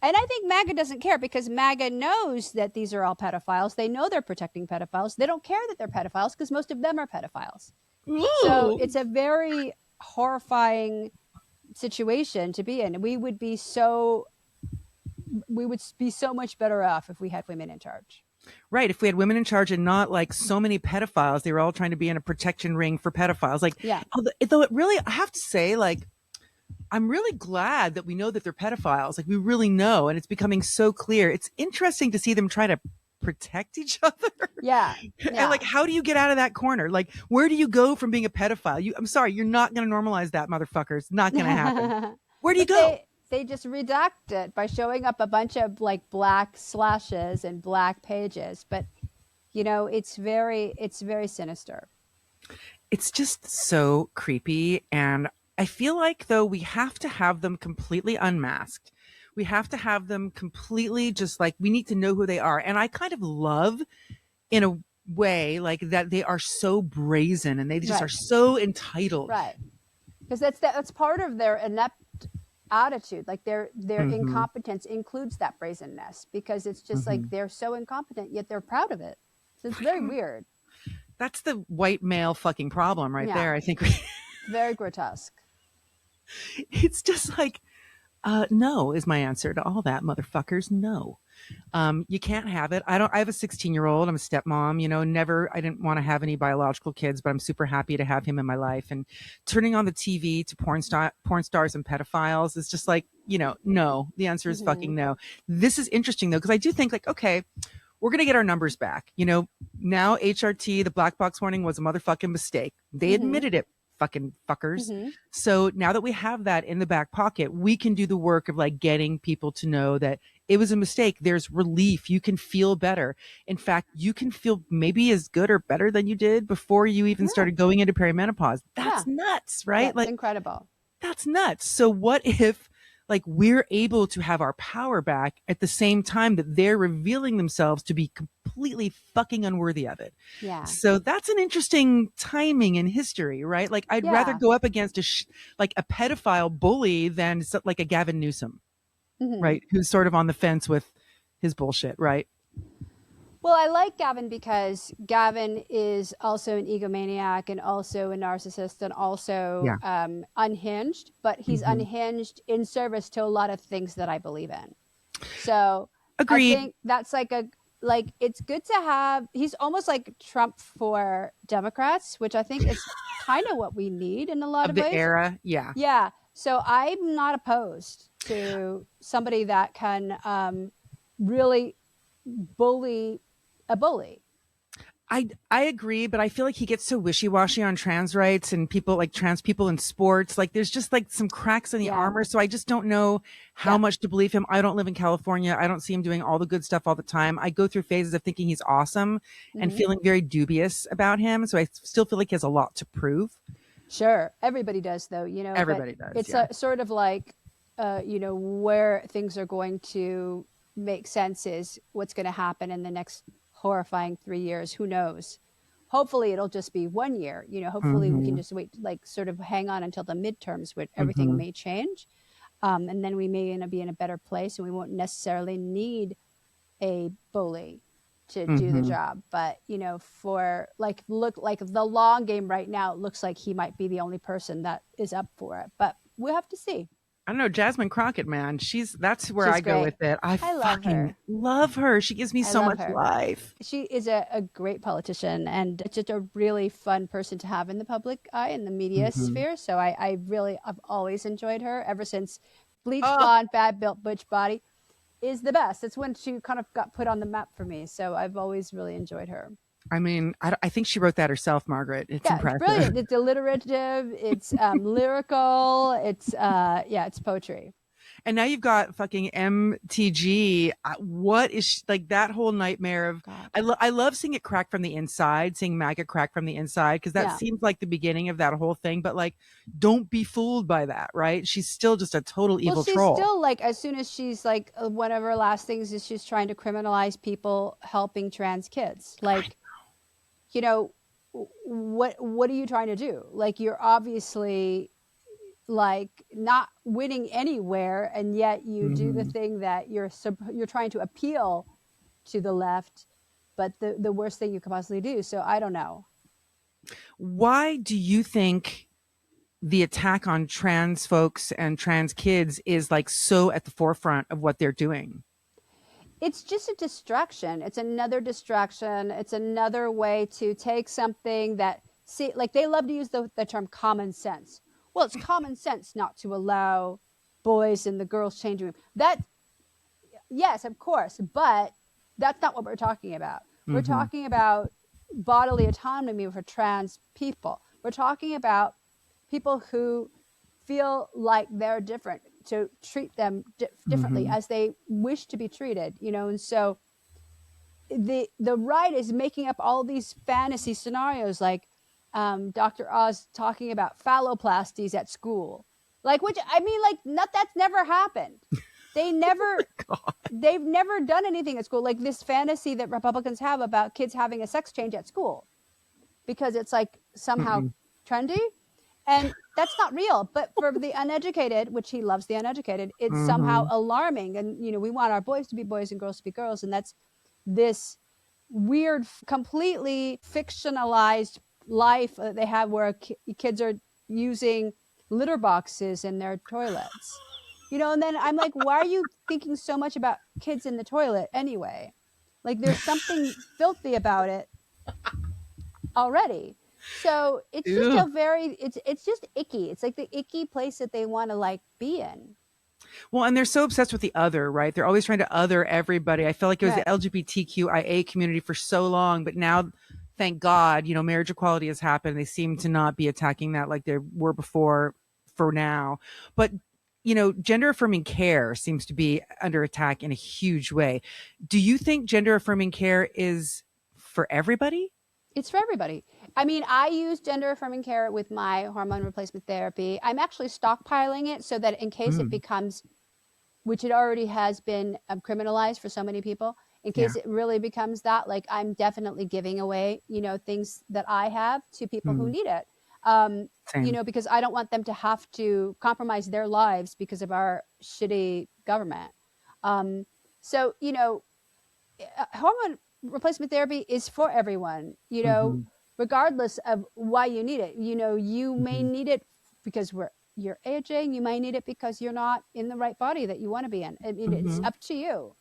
I think MAGA doesn't care because MAGA knows that these are all pedophiles. They know they're protecting pedophiles. They don't care that they're pedophiles because most of them are pedophiles. Ooh. So it's a very horrifying situation to be in. We would be so much better off if we had women in charge. Right. If we had women in charge and not like so many pedophiles, they were all trying to be in a protection ring for pedophiles. Like, yeah. Though it really, I have to say, like, I'm really glad that we know that they're pedophiles. Like, we really know. And it's becoming so clear. It's interesting to see them try to protect each other. Yeah. And like, how do you get out of that corner? Like, where do you go from being a pedophile? I'm sorry, you're not going to normalize that, motherfucker. It's not going to happen. Where do you go? They just redact it by showing up a bunch of like black slashes and black pages. But, it's very sinister. It's just so creepy. And I feel like, though, we have to have them completely unmasked. We have to have them completely just like we need to know who they are. And I kind of love in a way like that they are so brazen and they just are so entitled. Right. Because that's part of their inept attitude. Like their incompetence includes that brazenness because it's just like they're so incompetent, yet they're proud of it. So it's very weird. That's the white male fucking problem right there. I think very grotesque. It's just like, No is my answer to all that, motherfuckers. No. You can't have it. I have a 16-year-old. I'm a stepmom, I didn't want to have any biological kids, but I'm super happy to have him in my life. And turning on the TV to porn stars and pedophiles is just like, no, the answer is fucking no. This is interesting though, because I do think like, okay, we're going to get our numbers back. Now HRT, the black box warning was a motherfucking mistake. They admitted it, fucking fuckers. So now that we have that in the back pocket, we can do the work of like getting people to know that it was a mistake. There's relief. You can feel better. In fact, you can feel maybe as good or better than you did before you even started going into perimenopause. That's nuts, right? That's incredible. That's nuts. So what if like we're able to have our power back at the same time that they're revealing themselves to be completely fucking unworthy of it? Yeah. So that's an interesting timing in history, right? Like I'd rather go up against like a pedophile bully than like a Gavin Newsom, right? Who's sort of on the fence with his bullshit, right? Well, I like Gavin because Gavin is also an egomaniac and also a narcissist and also unhinged, but he's unhinged in service to a lot of things that I believe in. So Agreed. I think that's like it's good to have. He's almost like Trump for Democrats, which I think is kind of what we need in a lot of the ways. Era. Yeah. Yeah. So I'm not opposed to somebody that can really bully a bully. I agree, but I feel like he gets so wishy-washy on trans rights and people like trans people in sports. Like there's just like some cracks in the armor. So I just don't know how much to believe him. I don't live in California. I don't see him doing all the good stuff all the time. I go through phases of thinking he's awesome and feeling very dubious about him. So I still feel like he has a lot to prove. Sure. Everybody does though, Everybody does. It's a sort of like, where things are going to make sense is what's going to happen in the next horrifying 3 years. Who knows? Hopefully it'll just be 1 year. Hopefully we can just wait, like sort of hang on until the midterms where everything may change. And then we may be in a better place and we won't necessarily need a bully to do the job. But, for look like the long game right now, it looks like he might be the only person that is up for it, but we'll have to see. I don't know, Jasmine Crockett, man. That's where I go with it. I fucking love her. She gives me so much life. She is a great politician and just a really fun person to have in the public eye, in the media sphere. So I've always enjoyed her ever since Bleach Blonde, Bad Built Butch Body is the best. It's when she kind of got put on the map for me. So I've always really enjoyed her. I mean, I think she wrote that herself, Margaret. It's impressive. It's brilliant. It's alliterative. It's lyrical. It's poetry. And now you've got fucking MTG. What is like that whole nightmare of? I love seeing it crack from the inside, seeing MAGA crack from the inside, because that seems like the beginning of that whole thing. But like, don't be fooled by that, right? She's still just a total evil troll. She's still like, as soon as she's like, one of her last things is she's trying to criminalize people helping trans kids. Like, what are you trying to do? Like, you're obviously like not winning anywhere, and yet you do the thing that you're trying to appeal to the left, but the worst thing you could possibly do. So I don't know. Why do you think the attack on trans folks and trans kids is like so at the forefront of what they're doing? It's just a distraction. It's another distraction. It's another way to take something that, like they love to use the term common sense. Well, it's common sense not to allow boys in the girls' changing room. Yes, of course, but that's not what we're talking about. We're talking about bodily autonomy for trans people. We're talking about people who feel like they're different, to treat them differently as they wish to be treated, and so the right is making up all these fantasy scenarios, like Dr. Oz talking about phalloplasties at school, like, which I mean, like, that's never happened. They've never done anything at school, like this fantasy that Republicans have about kids having a sex change at school because it's like somehow trendy. And that's not real. But for the uneducated, which he loves the uneducated, it's somehow alarming. And, we want our boys to be boys and girls to be girls. And that's this weird, completely fictionalized life that they have where kids are using litter boxes in their toilets. And then I'm like, why are you thinking so much about kids in the toilet anyway? Like there's something filthy about it already. So it's just Ew. it's just icky. It's like the icky place that they want to like be in. Well, and they're so obsessed with the other, right? They're always trying to other everybody. I feel like it was the Right. LGBTQIA community for so long, but now, thank God, marriage equality has happened. They seem to not be attacking that like they were before for now. But, gender affirming care seems to be under attack in a huge way. Do you think gender affirming care is for everybody? It's for everybody. I mean, I use gender affirming care with my hormone replacement therapy. I'm actually stockpiling it so that in case it becomes, which it already has been criminalized for so many people, in case it really becomes that, like I'm definitely giving away, things that I have to people who need it. Same. Because I don't want them to have to compromise their lives because of our shitty government. So, hormone replacement therapy is for everyone, regardless of why you need it. You may need it because you're aging. You might need it because you're not in the right body that you want to be in. I mean, it's up to you,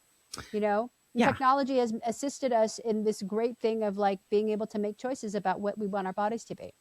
Yeah. Technology has assisted us in this great thing of like being able to make choices about what we want our bodies to be.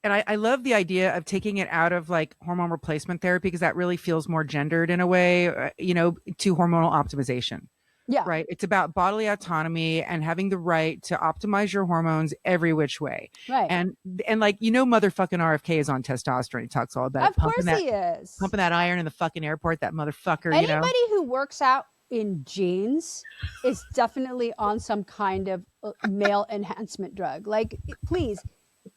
And I love the idea of taking it out of like hormone replacement therapy because that really feels more gendered in a way, to hormonal optimization. Yeah. Right. It's about bodily autonomy and having the right to optimize your hormones every which way. Right. And like, motherfucking RFK is on testosterone. He talks all about Of course he is. Pumping that iron in the fucking airport, that motherfucker, Anybody who works out in jeans is definitely on some kind of male enhancement drug. Like, please,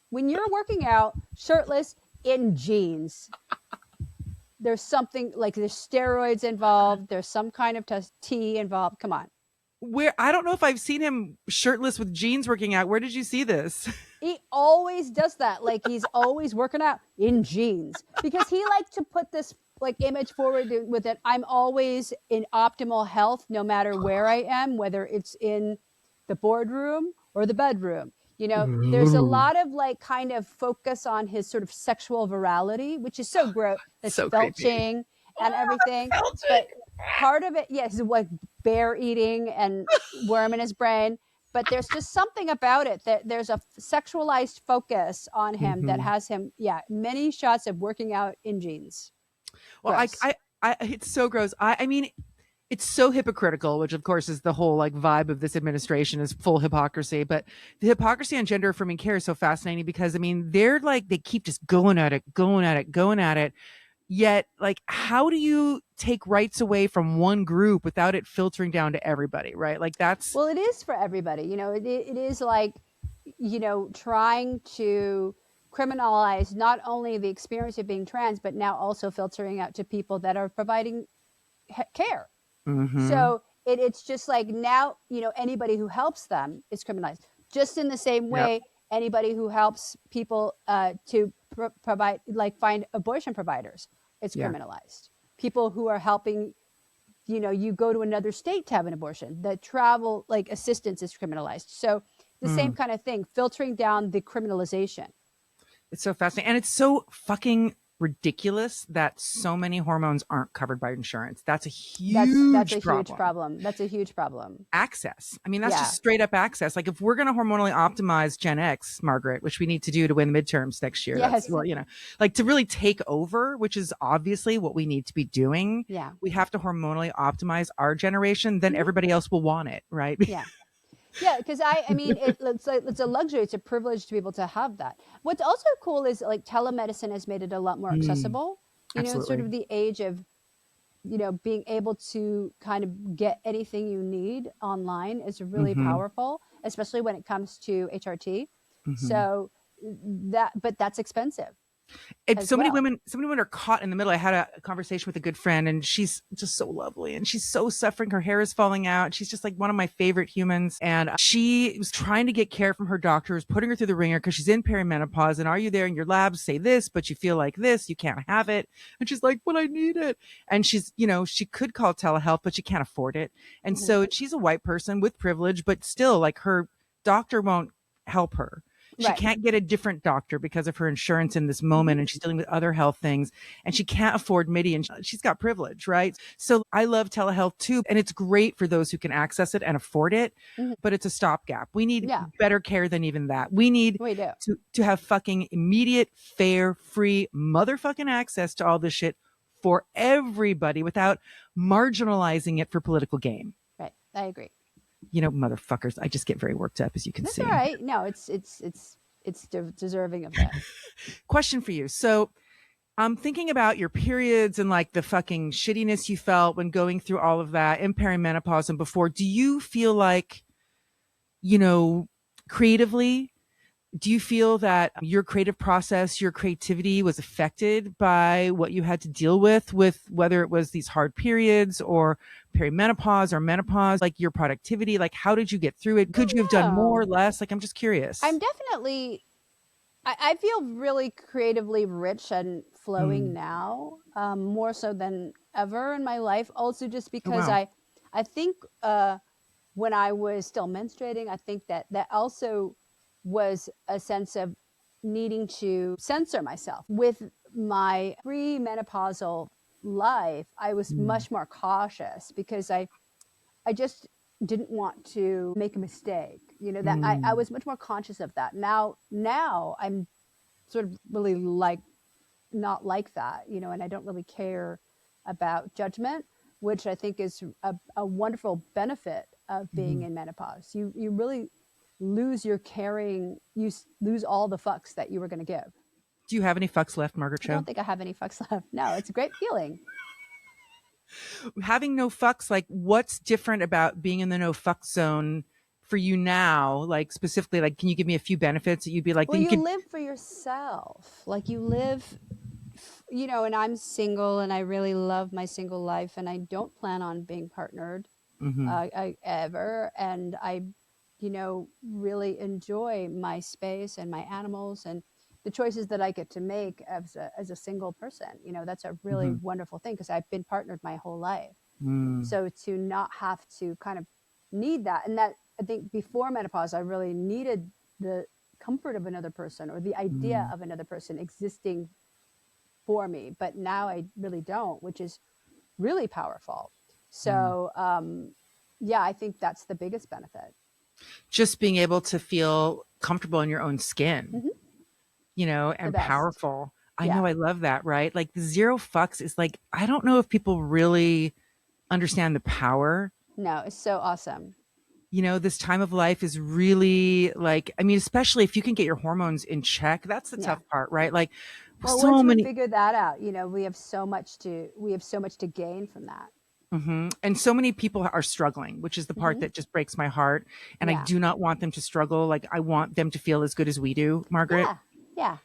when you're working out shirtless in jeans, there's something like there's steroids involved. There's some kind of tea involved. Come on. I don't know if I've seen him shirtless with jeans working out. Where did you see this? He always does that. Like he's always working out in jeans because he likes to put this like image forward with it. I'm always in optimal health, no matter where I am, whether it's in the boardroom or the bedroom. There's a lot of like kind of focus on his sort of sexual virality, which is so gross. That's So felching and everything. But part of it, yes, like bear eating and worm in his brain. But there's just something about it that there's a sexualized focus on him that has him, many shots of working out in jeans. Well, I it's so gross. I mean, it's so hypocritical, which of course is the whole like vibe of this administration is full hypocrisy. But the hypocrisy on gender affirming care is so fascinating because I mean, they're like, they keep just going at it. Yet, like, how do you take rights away from one group without it filtering down to everybody, right? Like that's... Well, it is for everybody. It is like, trying to criminalize not only the experience of being trans, but now also filtering out to people that are providing care. So it's just like now, anybody who helps them is criminalized. Just in the same way, anybody who helps people to provide, like find abortion providers, it's criminalized. People who are helping, you go to another state to have an abortion, the travel like assistance is criminalized. So the same kind of thing, filtering down the criminalization. It's so fascinating. And it's so fucking ridiculous that so many hormones aren't covered by insurance. That's a huge problem. That's a huge problem. Access. I mean, that's just straight up access. Like if we're going to hormonally optimize Gen X, Margaret, which we need to do to win midterms next year, Yes. well, like to really take over, which is obviously what we need to be doing. Yeah. We have to hormonally optimize our generation. Then everybody else will want it. Right. Yeah. Yeah, because I mean, it's a luxury. It's a privilege to be able to have that. What's also cool is like telemedicine has made it a lot more accessible. Sort of the age of, being able to kind of get anything you need online is really powerful, especially when it comes to HRT. So but that's expensive. So many women are caught in the middle. I had a conversation with a good friend and she's just so lovely and she's so suffering. Her hair is falling out. She's just like one of my favorite humans. And she was trying to get care from her doctor, was putting her through the ringer because she's in perimenopause. And are you there? And your labs say this, but you feel like this, you can't have it. And she's like, but I need it. And she's, she could call telehealth, but she can't afford it. And so she's a white person with privilege, but still like her doctor won't help her. She Right. can't get a different doctor because of her insurance in this moment. And she's dealing with other health things and she can't afford MIDI and she's got privilege, right? So I love telehealth too. And it's great for those who can access it and afford it, but it's a stopgap. We need Yeah, better care than even that. We need we do. to have fucking immediate, fair, free motherfucking access to all this shit for everybody without marginalizing it for political gain. Right. I agree. You know, motherfuckers, I just get very worked up, as you can That's see. all right. No, it's deserving of that. Question for you. So I'm thinking about your periods and like the fucking shittiness you felt when going through all of that in perimenopause and before. Do you feel like, you know, creatively, do you feel that your creative process, your creativity was affected by what you had to deal with whether it was these hard periods or perimenopause or menopause, like your productivity? Like, how did you get through it? Could you have done more or less? Like, I'm just curious. I'm definitely, I feel really creatively rich and flowing now, more so than ever in my life. Also, just because wow. I think when I was still menstruating, I think that also was a sense of needing to censor myself. With my pre-menopausal life, I was much more cautious because I just didn't want to make a mistake. You know, that I was much more conscious of that. Now I'm sort of really like not like that, you know, and I don't really care about judgment, which I think is a wonderful benefit of being in menopause. You really lose your caring, you lose all the fucks that you were going to give. Do you have any fucks left, Margaret I Cho? don't think I have any fucks left. No, it's a great feeling. Having no fucks, like what's different about being in the no fuck zone for you now? Like specifically, like can you give me a few benefits that you'd be like Well, that you you could live for yourself. Like you live, you know, and I'm single and I really love my single life and I don't plan on being partnered ever. And I, you know, really enjoy my space and my animals and the choices that I get to make as a single person. You know, that's a really wonderful thing because I've been partnered my whole life. So to not have to kind of need that, and that I think before menopause, I really needed the comfort of another person or the idea of another person existing for me. But now I really don't, which is really powerful. So, yeah, I think that's the biggest benefit. just being able to feel comfortable in your own skin, you know, The and best. powerful. I Yeah. know I love that, right? Like the zero fucks is like, I don't know if people really understand the power. No, it's so awesome. You know, this time of life is really like, I mean, especially if you can get your hormones in check, that's the Yeah. tough part, right? Like Well, so once we many, figure that out, you know, we have so much to gain from that. and so many people are struggling, which is the part that just breaks my heart. And I Yeah. do not want them to struggle. Like I want them to feel as good as we do, Margaret. Yeah. Yeah.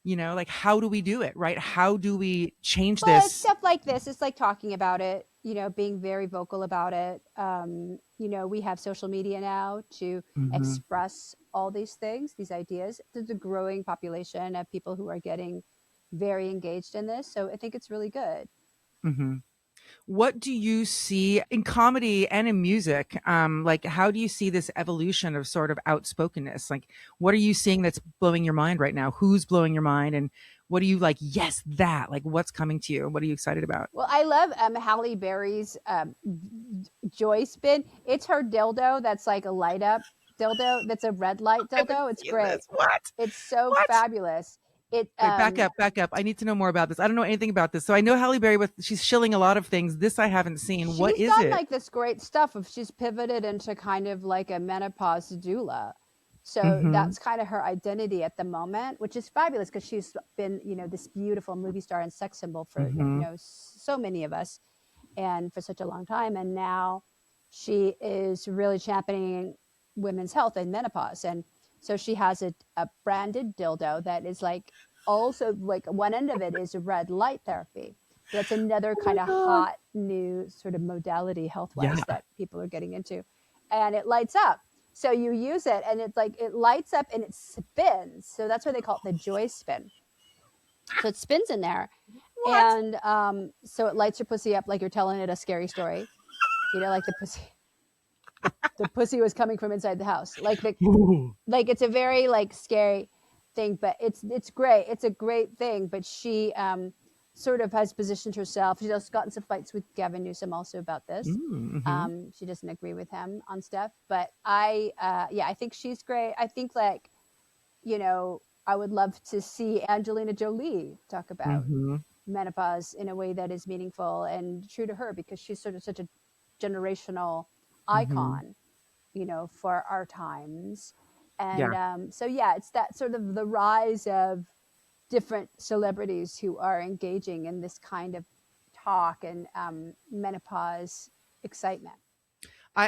You know, like how do we do it, right? How do we change Well, it's this? stuff like this. It's like talking about it, you know, being very vocal about it. You know, we have social media now to express all these things, these ideas. There's a growing population of people who are getting very engaged in this. So I think it's really good. What do you see in comedy and in music? Like, how do you see this evolution of sort of outspokenness? Like, what are you seeing that's blowing your mind right now? Who's blowing your mind? And what are you like, yes, that, like, what's coming to you? What are you excited about? Well, I love Halle Berry's Joy Spin. It's her dildo that's like a light up dildo. That's a red light I've been dildo. It's seeing great. this. What? It's so What? fabulous. It Wait, back up, back up. I need to know more about this. I don't know anything about this. So I know Halle Berry, with she's shilling a lot of things. This I haven't seen. What she's is done it? like this great stuff of she's pivoted into kind of like a menopause doula. So that's kind of her identity at the moment, which is fabulous because she's been, you know, this beautiful movie star and sex symbol for, you know, so many of us and for such a long time. And now she is really championing women's health and menopause. And so she has a branded dildo that is like also like one end of it is red light therapy. So that's another Oh my kind of God. hot new sort of modality health Yeah. wise that people are getting into. And it lights up. So you use it and it's like it lights up and it spins. So that's why they call it the joy spin. So it spins in there. What? And so it lights your pussy up like you're telling it a scary story. You know, like the pussy. the pussy was coming from inside the house. Like Ooh. like it's a very like scary thing, but it's great. It's a great thing. But she sort of has positioned herself. She's also gotten some fights with Gavin Newsom also about this. Mm-hmm. She doesn't agree with him on stuff. But yeah, I think she's great. I think like, you know, I would love to see Angelina Jolie talk about Mm-hmm. menopause in a way that is meaningful and true to her, because she's sort of such a generational Mm-hmm. icon, you know, for our times. Yeah. And so, yeah, it's that sort of the rise of different celebrities who are engaging in this kind of talk and menopause excitement.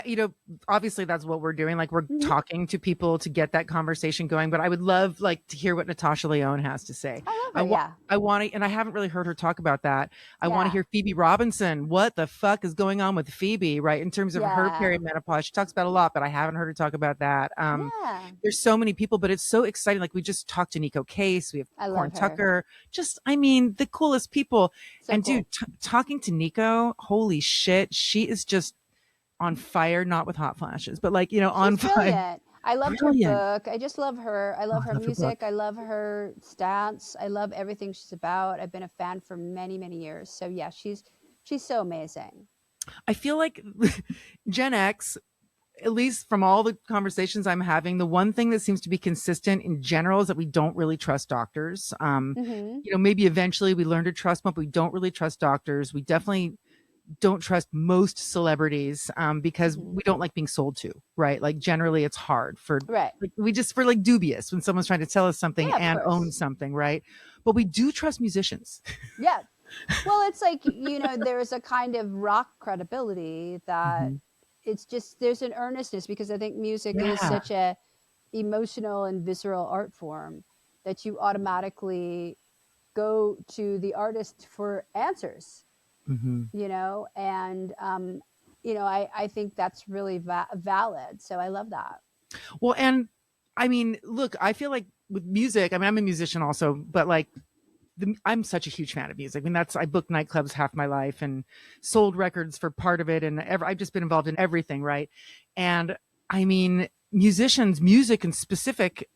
You know, obviously that's what we're doing. Like we're Mm-hmm. talking to people to get that conversation going, but I would love like to hear what Natasha Lyonne has to say. I love her, yeah. I want to, and I haven't really heard her talk about that. I want to Yeah. hear Phoebe Robinson. What the fuck is going on with Phoebe, right? In terms of her Yeah. perimenopause, she talks about a lot, but I haven't heard her talk about that. Yeah. There's so many people, but it's so exciting. Like we just talked to Nico Case. We have I Corn love her. Tucker. Just, I mean, the coolest people. So And cool. dude, talking to Nico, holy shit, she is just on fire, not with hot flashes, but like, you know, on She's fire. brilliant. I loved Brilliant. her book. I just love her. I love Oh, I her love her book. music. I love her stance. I love everything she's about. I've been a fan for many, many years. So yeah, she's so amazing. I feel like Gen X, at least from all the conversations I'm having, the one thing that seems to be consistent in general is that we don't really trust doctors. Mm-hmm. You know, maybe eventually we learn to trust them, but we don't really trust doctors. We definitely don't trust most celebrities because Mm-hmm. we don't like being sold to, right? Like generally it's hard for Right. like we just for like dubious when someone's trying to tell us something Yeah, of and course. own something, right? But we do trust musicians. Yeah. Well, it's like, you know, there's a kind of rock credibility that Mhm. it's just, there's an earnestness, because I think music is Yeah. such a emotional and visceral art form that you automatically go to the artist for answers, Mhm. you know, and you know, I think that's really valid. So I love that. Well, and I mean, look, I feel like with music, I mean, I'm a musician also, but like I'm such a huge fan of music. I mean, I booked nightclubs half my life and sold records for part of it. And I've just been involved in everything. Right. And I mean, musicians, music in specific,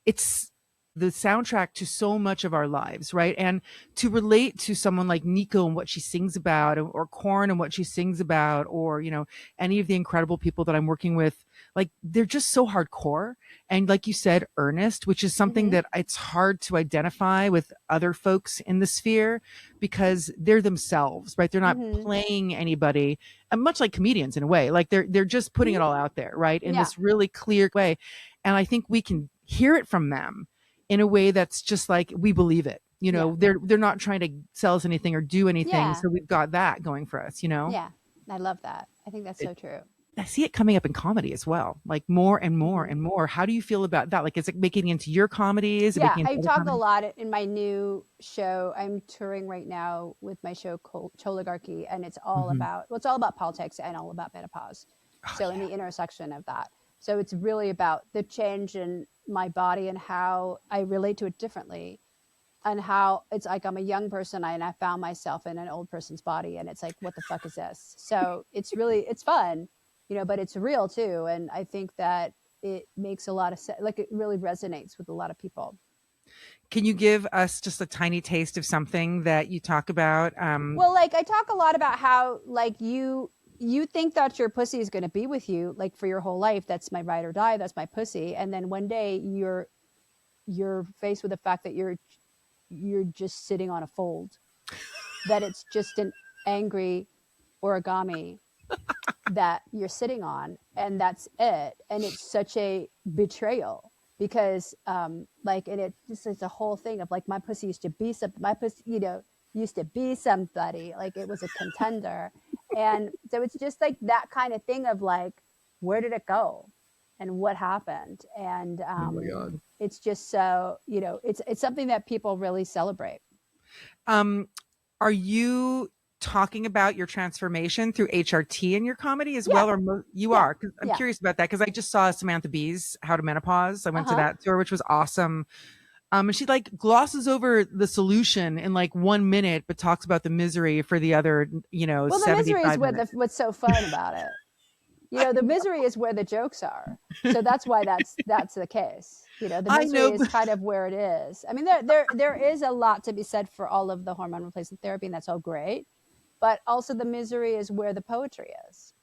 it's the soundtrack to so much of our lives, right? And to relate to someone like Nico and what she sings about, or Korn and what she sings about, or, you know, any of the incredible people that I'm working with, like they're just so hardcore. And like you said, earnest, which is something Mm-hmm. that it's hard to identify with other folks in the sphere because they're themselves, right? They're not Mm-hmm. playing anybody, and much like comedians in a way, like they're just putting it all out there, right? In Yeah. this really clear way. And I think we can hear it from them in a way that's just like we believe it, you know. They're not trying to sell us anything or do anything, Yeah. so we've got that going for us, you know. Yeah, I love that. I think that's so true. I see it coming up in comedy as well, like more and more Mm-hmm. and more. How do you feel about that? Like, is it making it into your comedies? Yeah, I talk a lot in my new show. I'm touring right now with my show CHOLIGARCHY, and it's all about, well, it's all about politics and all about menopause. So in the intersection of that. So it's really about the change in my body and how I relate to it differently, and how it's like I'm a young person and I found myself in an old person's body, and it's like, what the fuck is this? So it's really, it's fun, you know, but it's real too. And I think that it makes a lot of sense. Like it really resonates with a lot of people. Can you give us just a tiny taste of something that you talk about? Well, like I talk a lot about how like you think that your pussy is going to be with you like for your whole life. That's my ride or die. That's my pussy. And then one day you're faced with the fact that you're just sitting on a fold, that it's just an angry origami that you're sitting on, and that's it. And it's such a betrayal because like, and it just is a whole thing of like, my pussy used to be my pussy, you know, used to be somebody, like it was a contender. And so it's just like that kind of thing of like, where did it go and what happened? And Oh my God. it's just so, you know, it's something that people really celebrate. Are you talking about your transformation through HRT in your comedy as well, or you are? Because I'm curious about that, because I just saw Samantha Bee's How to Menopause. I went to that tour, which was awesome. And she like glosses over the solution in like 1 minute, but talks about the misery for the other, you know, well, the 75 misery is minutes. what's so fun about it. You know, the misery is where the jokes are. So that's why that's the case. You know, the I misery know, is kind of where it is. I mean, there is a lot to be said for all of the hormone replacement therapy, and that's all great. But also the misery is where the poetry is.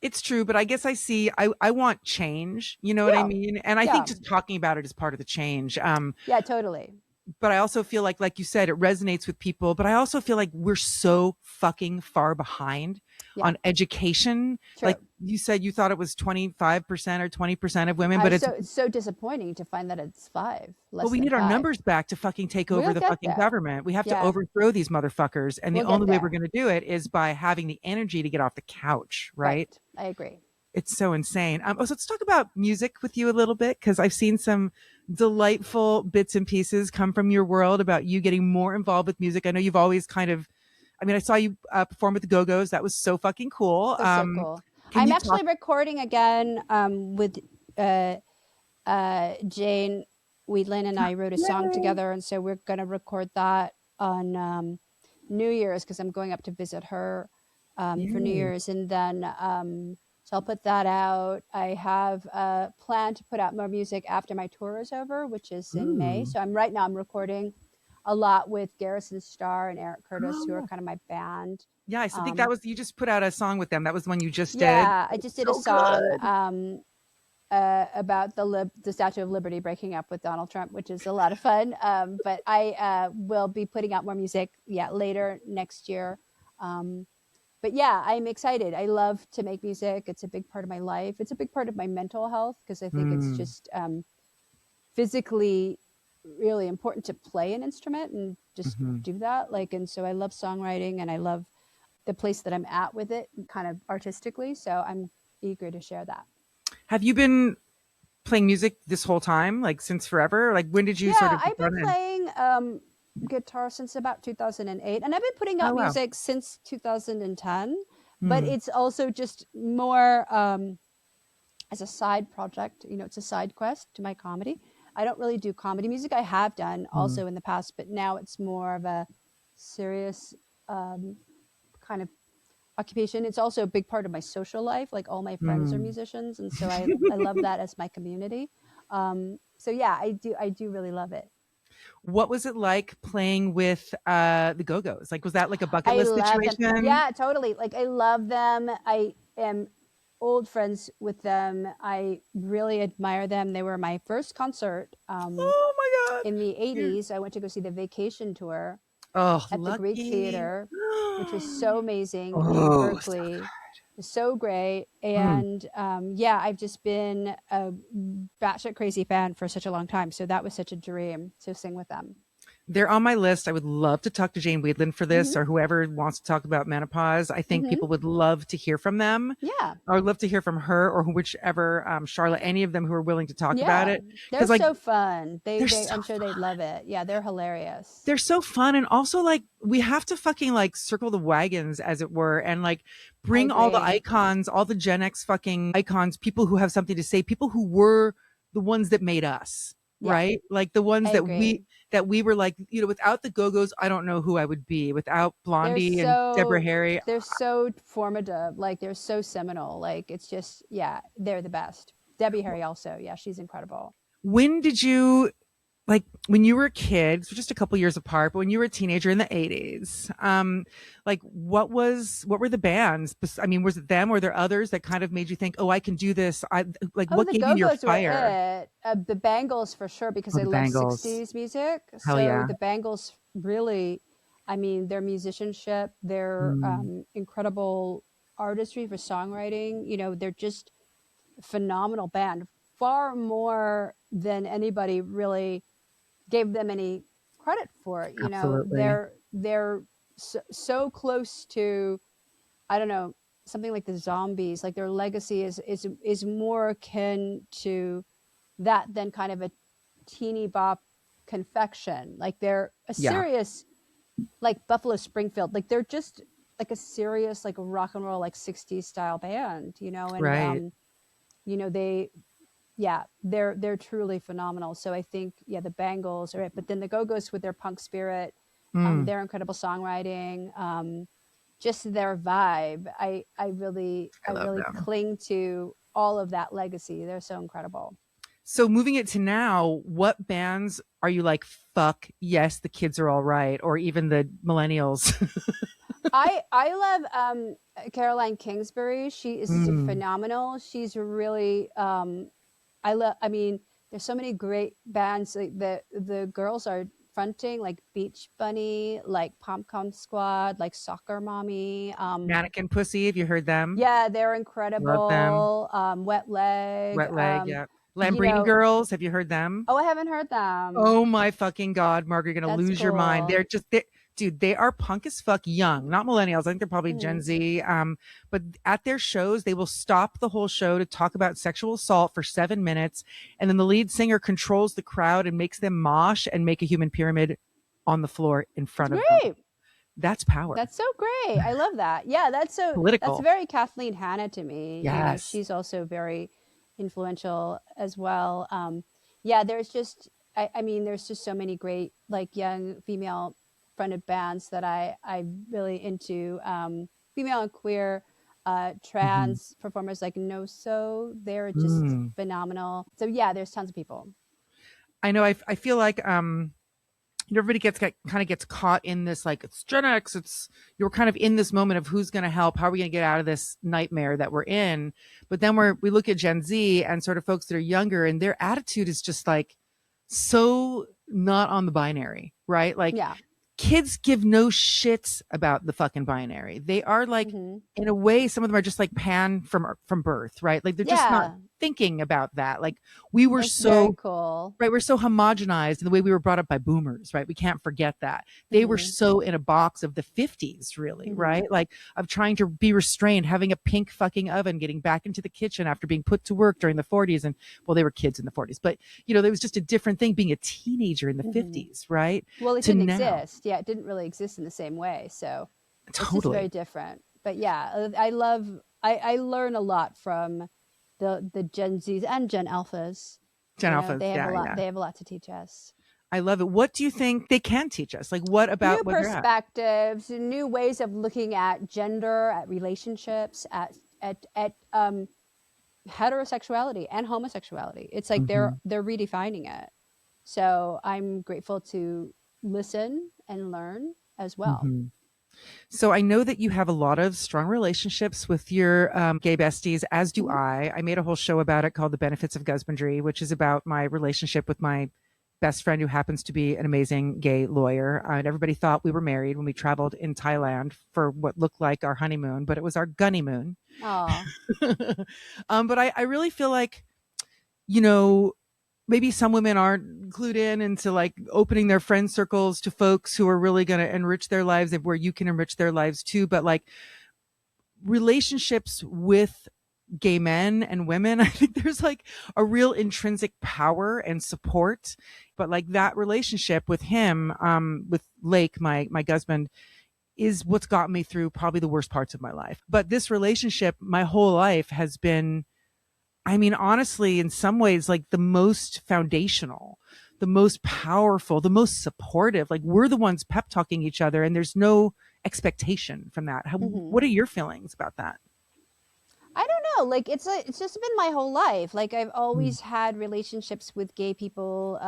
it's true, but I guess I want change. You know what I Yeah. mean? And I think Yeah. just talking about it is part of the change. Yeah, totally. But I also feel like you said, it resonates with people. But I also feel like we're so fucking far behind Yeah. on education. Like True. you said, you thought it was 25% or 20% of women, but It's so disappointing to find that it's five, well, less we than need our five. numbers back to fucking take over We'll the get fucking there. government. We have to Yeah, overthrow these motherfuckers. And the we'll get only way we're there. going to do it is by having the energy to get off the couch, right? Right. I agree. It's so insane. So let's talk about music with you a little bit, because I've seen some delightful bits and pieces come from your world about you getting more involved with music. I know you've always kind of, I mean, I saw you perform with the Go-Go's. That was so fucking cool. That's so cool. Can I'm you actually talk? recording again with uh, Jane Wheatland, and I wrote a song Yay. together, and so we're going to record that on New Year's because I'm going up to visit her for New Yay. Year's, and then so I'll put that out. I have a plan to put out more music after my tour is over, which is in May. Ooh. So right now I'm recording a lot with Garrison Starr and Eric Curtis, who are Oh, kind of my band. yeah. I think that Um, was, you just put out a song with them. That was the one you just did. yeah, I just did a So song good. about the Statue of Liberty breaking up with Donald Trump, which is a lot of fun. But I will be putting out more music, later next year. But yeah, I'm excited. I love to make music. It's a big part of my life. It's a big part of my mental health because I think it's Mm, just physically really important to play an instrument and just mhm. do that. Like, and so I love songwriting and I love the place that I'm at with it kind of artistically. So I'm eager to share that. Have you been playing music this whole time, like since forever? Like when did you sort Yeah, of I've get been in? playing guitar since about 2008, and I've been putting Oh out wow. music since 2010, but Hmm. it's also just more as a side project. You know, it's a side quest to my comedy. I don't really do comedy music. I have done Hmm. also in the past, but now it's more of a serious um, kind of occupation. It's also a big part of my social life. Like all my friends are Hmm. musicians, and so I love that as my community. So yeah, I do really love it. What was it like playing with the Go-Go's? Like was that like a bucket I list love them. situation? Yeah, totally. Like I love them. I am old friends with them. I really admire them. They were my first concert Oh my god. in the You're 80s. I went to go see the Vacation Tour oh at the Greek lucky. Theater, which was so amazing in Oh, so Berkeley. It was so great. mm. And yeah, I've just been a batshit crazy fan for such a long time. So that was such a dream to sing with them. They're on my list. I would love to talk to Jane Weedland for this, Hmm. or whoever wants to talk about menopause. I think Hmm. people would love to hear from them. Yeah. I would love to hear from her or whichever Charlotte, any of them who are willing to talk about Yeah, it. they're Because like so fun. they're They so I'm sure they'd fun. love it. Yeah, they're hilarious. They're so fun. And also like we have to fucking like circle the wagons, as it were, and like I bring all the agree. icons, all the Gen X fucking icons, people who have something to say, people who were the ones that made us, Yeah, right? Like the ones I agree. that we were like, without the Go-Go's, I don't know who I would be. Without They're Blondie and Deborah so Harry, they're so formative. Like they're so seminal. Like it's just yeah, they're the best. Debbie Harry also. Yeah, she's incredible. when did you like when you were a kid, so just a couple years apart, but when you were a teenager in the 80s, like what were the bands? I mean, was it them or were there others that kind of made you think, oh, I can do this? I like Oh, what the gave you your Go-Go's were fire? it. The Bangles for sure because Oh, I the love Bangles. 60s music. Hell So yeah. the Bangles really, I mean, their musicianship, their Mm, incredible artistry for songwriting, they're just a phenomenal band. Far more than anybody really gave them any credit for it. absolutely. They're so close to I don't know, something like the Zombies. Like their legacy is more akin to that than kind of a teeny bop confection. Like they're a Yeah. serious like Buffalo Springfield. Like they're just like a serious like rock and roll like 60s style band, and Right. they yeah, they're truly phenomenal. So I think yeah, the Bangles are it, but then the Go-Go's with their punk spirit, Mm, their incredible songwriting, just their vibe. I I love really them. cling to all of that legacy. They're so incredible. So moving it to now, what bands are you like, fuck, yes, the kids are all right, or even the millennials? I love Caroline Kingsbury. She is Mm, phenomenal. She's really I mean, there's so many great bands. Like the girls are fronting, like Beach Bunny, like Pom Pom Squad, like Soccer Mommy. Mannequin Pussy, have you heard them? Yeah, they're Love them. incredible. Wet Leg. Wet Leg, yeah. You Lambrini know, Girls, have you heard them? oh, I haven't heard them. Oh my fucking God, Mark, you're gonna That's lose your mind. cool. Dude, they are punk as fuck young, not millennials. I think they're probably Gen Mhm. Z. But at their shows, they will stop the whole show to talk about sexual assault for 7 minutes. And then the lead singer controls the crowd and makes them mosh and make a human pyramid on the floor in That's front of them. great. That's power. That's so great. I love that. Yeah, that's Political. very Kathleen Hanna to me. You know, Yes. she's also very influential as well. Yeah, there's just I mean, there's just so many great like young female fronted bands that I'm really into. Female and queer Mhm. trans performers like No So, they're just Mm. phenomenal. So yeah, there's tons of people. I know. I feel like everybody kind of gets caught in this, like, it's Gen X, it's, you're kind of in this moment of who's going to help, how are we going to get out of this nightmare that we're in. But then we look at Gen Z and sort of folks that are younger, and their attitude is just like so not on the binary, right? Like, Yeah. kids give no shits about the fucking binary. They are like, Hmm. in a way, some of them are just like pan from birth, right? Like, they're just not Yeah, thinking about that. Like, we were it's very so, cool. right, we're so homogenized in the way we were brought up by boomers, right? We can't forget that. They were Hmm. so in a box of the 50s, really, Hmm. right? Like, of trying to be restrained, having a pink fucking oven, getting back into the kitchen after being put to work during the 40s. And well, they were kids in the 40s, but there was just a different thing being a teenager in the Hmm. 50s, right? Well, it To didn't now. exist. Yeah, it didn't really exist in the same way. So it's just very Totally. different. But yeah, I learn a lot from the Gen Zs and Gen Alphas. Gen Alphas. Yeah, yeah. They have a lot to teach us. I love it. What do you think they can teach us? Like, what New about where they're at? perspectives, new ways of looking at gender, at relationships, at heterosexuality and homosexuality. It's like Mm-hmm. they're redefining it. So I'm grateful to listen and learn as well. Mm-hmm. So I know that you have a lot of strong relationships with your gay besties, as do Mhm. I. I made a whole show about it called The Benefits of Gusbandry, which is about my relationship with my best friend who happens to be an amazing gay lawyer. And everybody thought we were married when we traveled in Thailand for what looked like our honeymoon, but it was our gunnymoon. Oh, But I really feel like, you know, maybe some women aren't clued in into like opening their friend circles to folks who are really going to enrich their lives, where you can enrich their lives too. But like, relationships with gay men and women, I think there's like a real intrinsic power and support. But like, that relationship with him, with Lake, my husband, is what's got me through probably the worst parts of my life. But this relationship, my whole life, has been, I mean, honestly, in some ways, like the most foundational, the most powerful, the most supportive. Like, we're the ones pep talking each other, and there's no expectation from that. hmm. What are your feelings about that? I don't know. Like it's just been my whole life. Like I've Mm, always had relationships with gay people.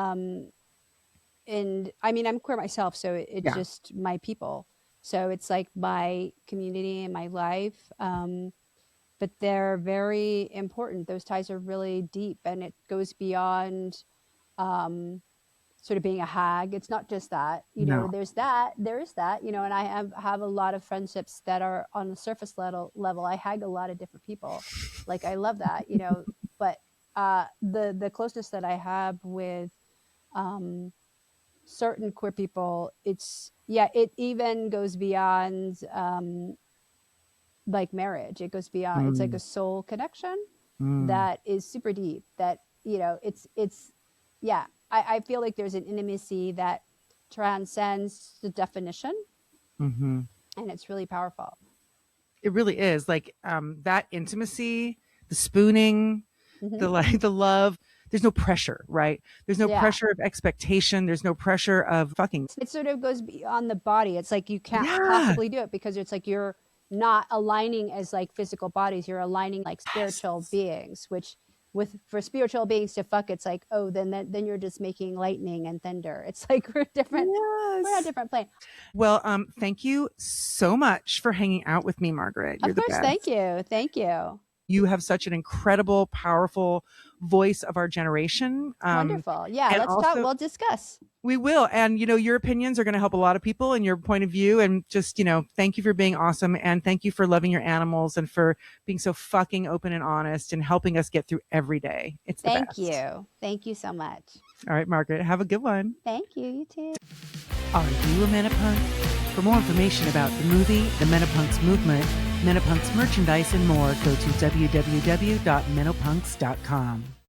And I mean, I'm queer myself, so it's yeah. just my people. So it's like my community and my life. But they're very important. Those ties are really deep, and it goes beyond um, sort of being a hag. It's not just that, No. there is that, and I have a lot of friendships that are on the surface level. I hag a lot of different people. Like I love that, but the closeness that I have with um, certain queer people, it even goes beyond like marriage. It goes beyond, it's like a Mm, soul connection mm, that is super deep, that it's yeah, I feel like there's an intimacy that transcends the definition, hmm. and it's really powerful. It really is like, that intimacy, the spooning, Hmm. the like, the love. There's no pressure, right? There's no Yeah, pressure of expectation. There's no pressure of fucking. it sort of goes beyond the body. It's like you can't Yeah. possibly do it because it's like you're not aligning as like physical bodies, you're aligning like spiritual beings, which for spiritual beings to fuck, it's like, oh, then you're just making lightning and thunder. It's like we're different. Yes. We're on a different plane. Well, thank you so much for hanging out with me, Margaret. You're of course, the best. thank you. Thank you. You have such an incredible, powerful voice of our generation. Wonderful. Yeah, let's talk. We'll discuss. We will. And, your opinions are going to help a lot of people and your point of view. And just, thank you for being awesome. And thank you for loving your animals and for being so fucking open and honest and helping us get through every day. It's the best. Thank you. Thank you so much. All right, Margaret, have a good one. Thank you. You too. Are you a menopunk? For more information about the movie, the MENOPUNKS movement, MENOPUNKS merchandise, and more, go to www.menopunks.com.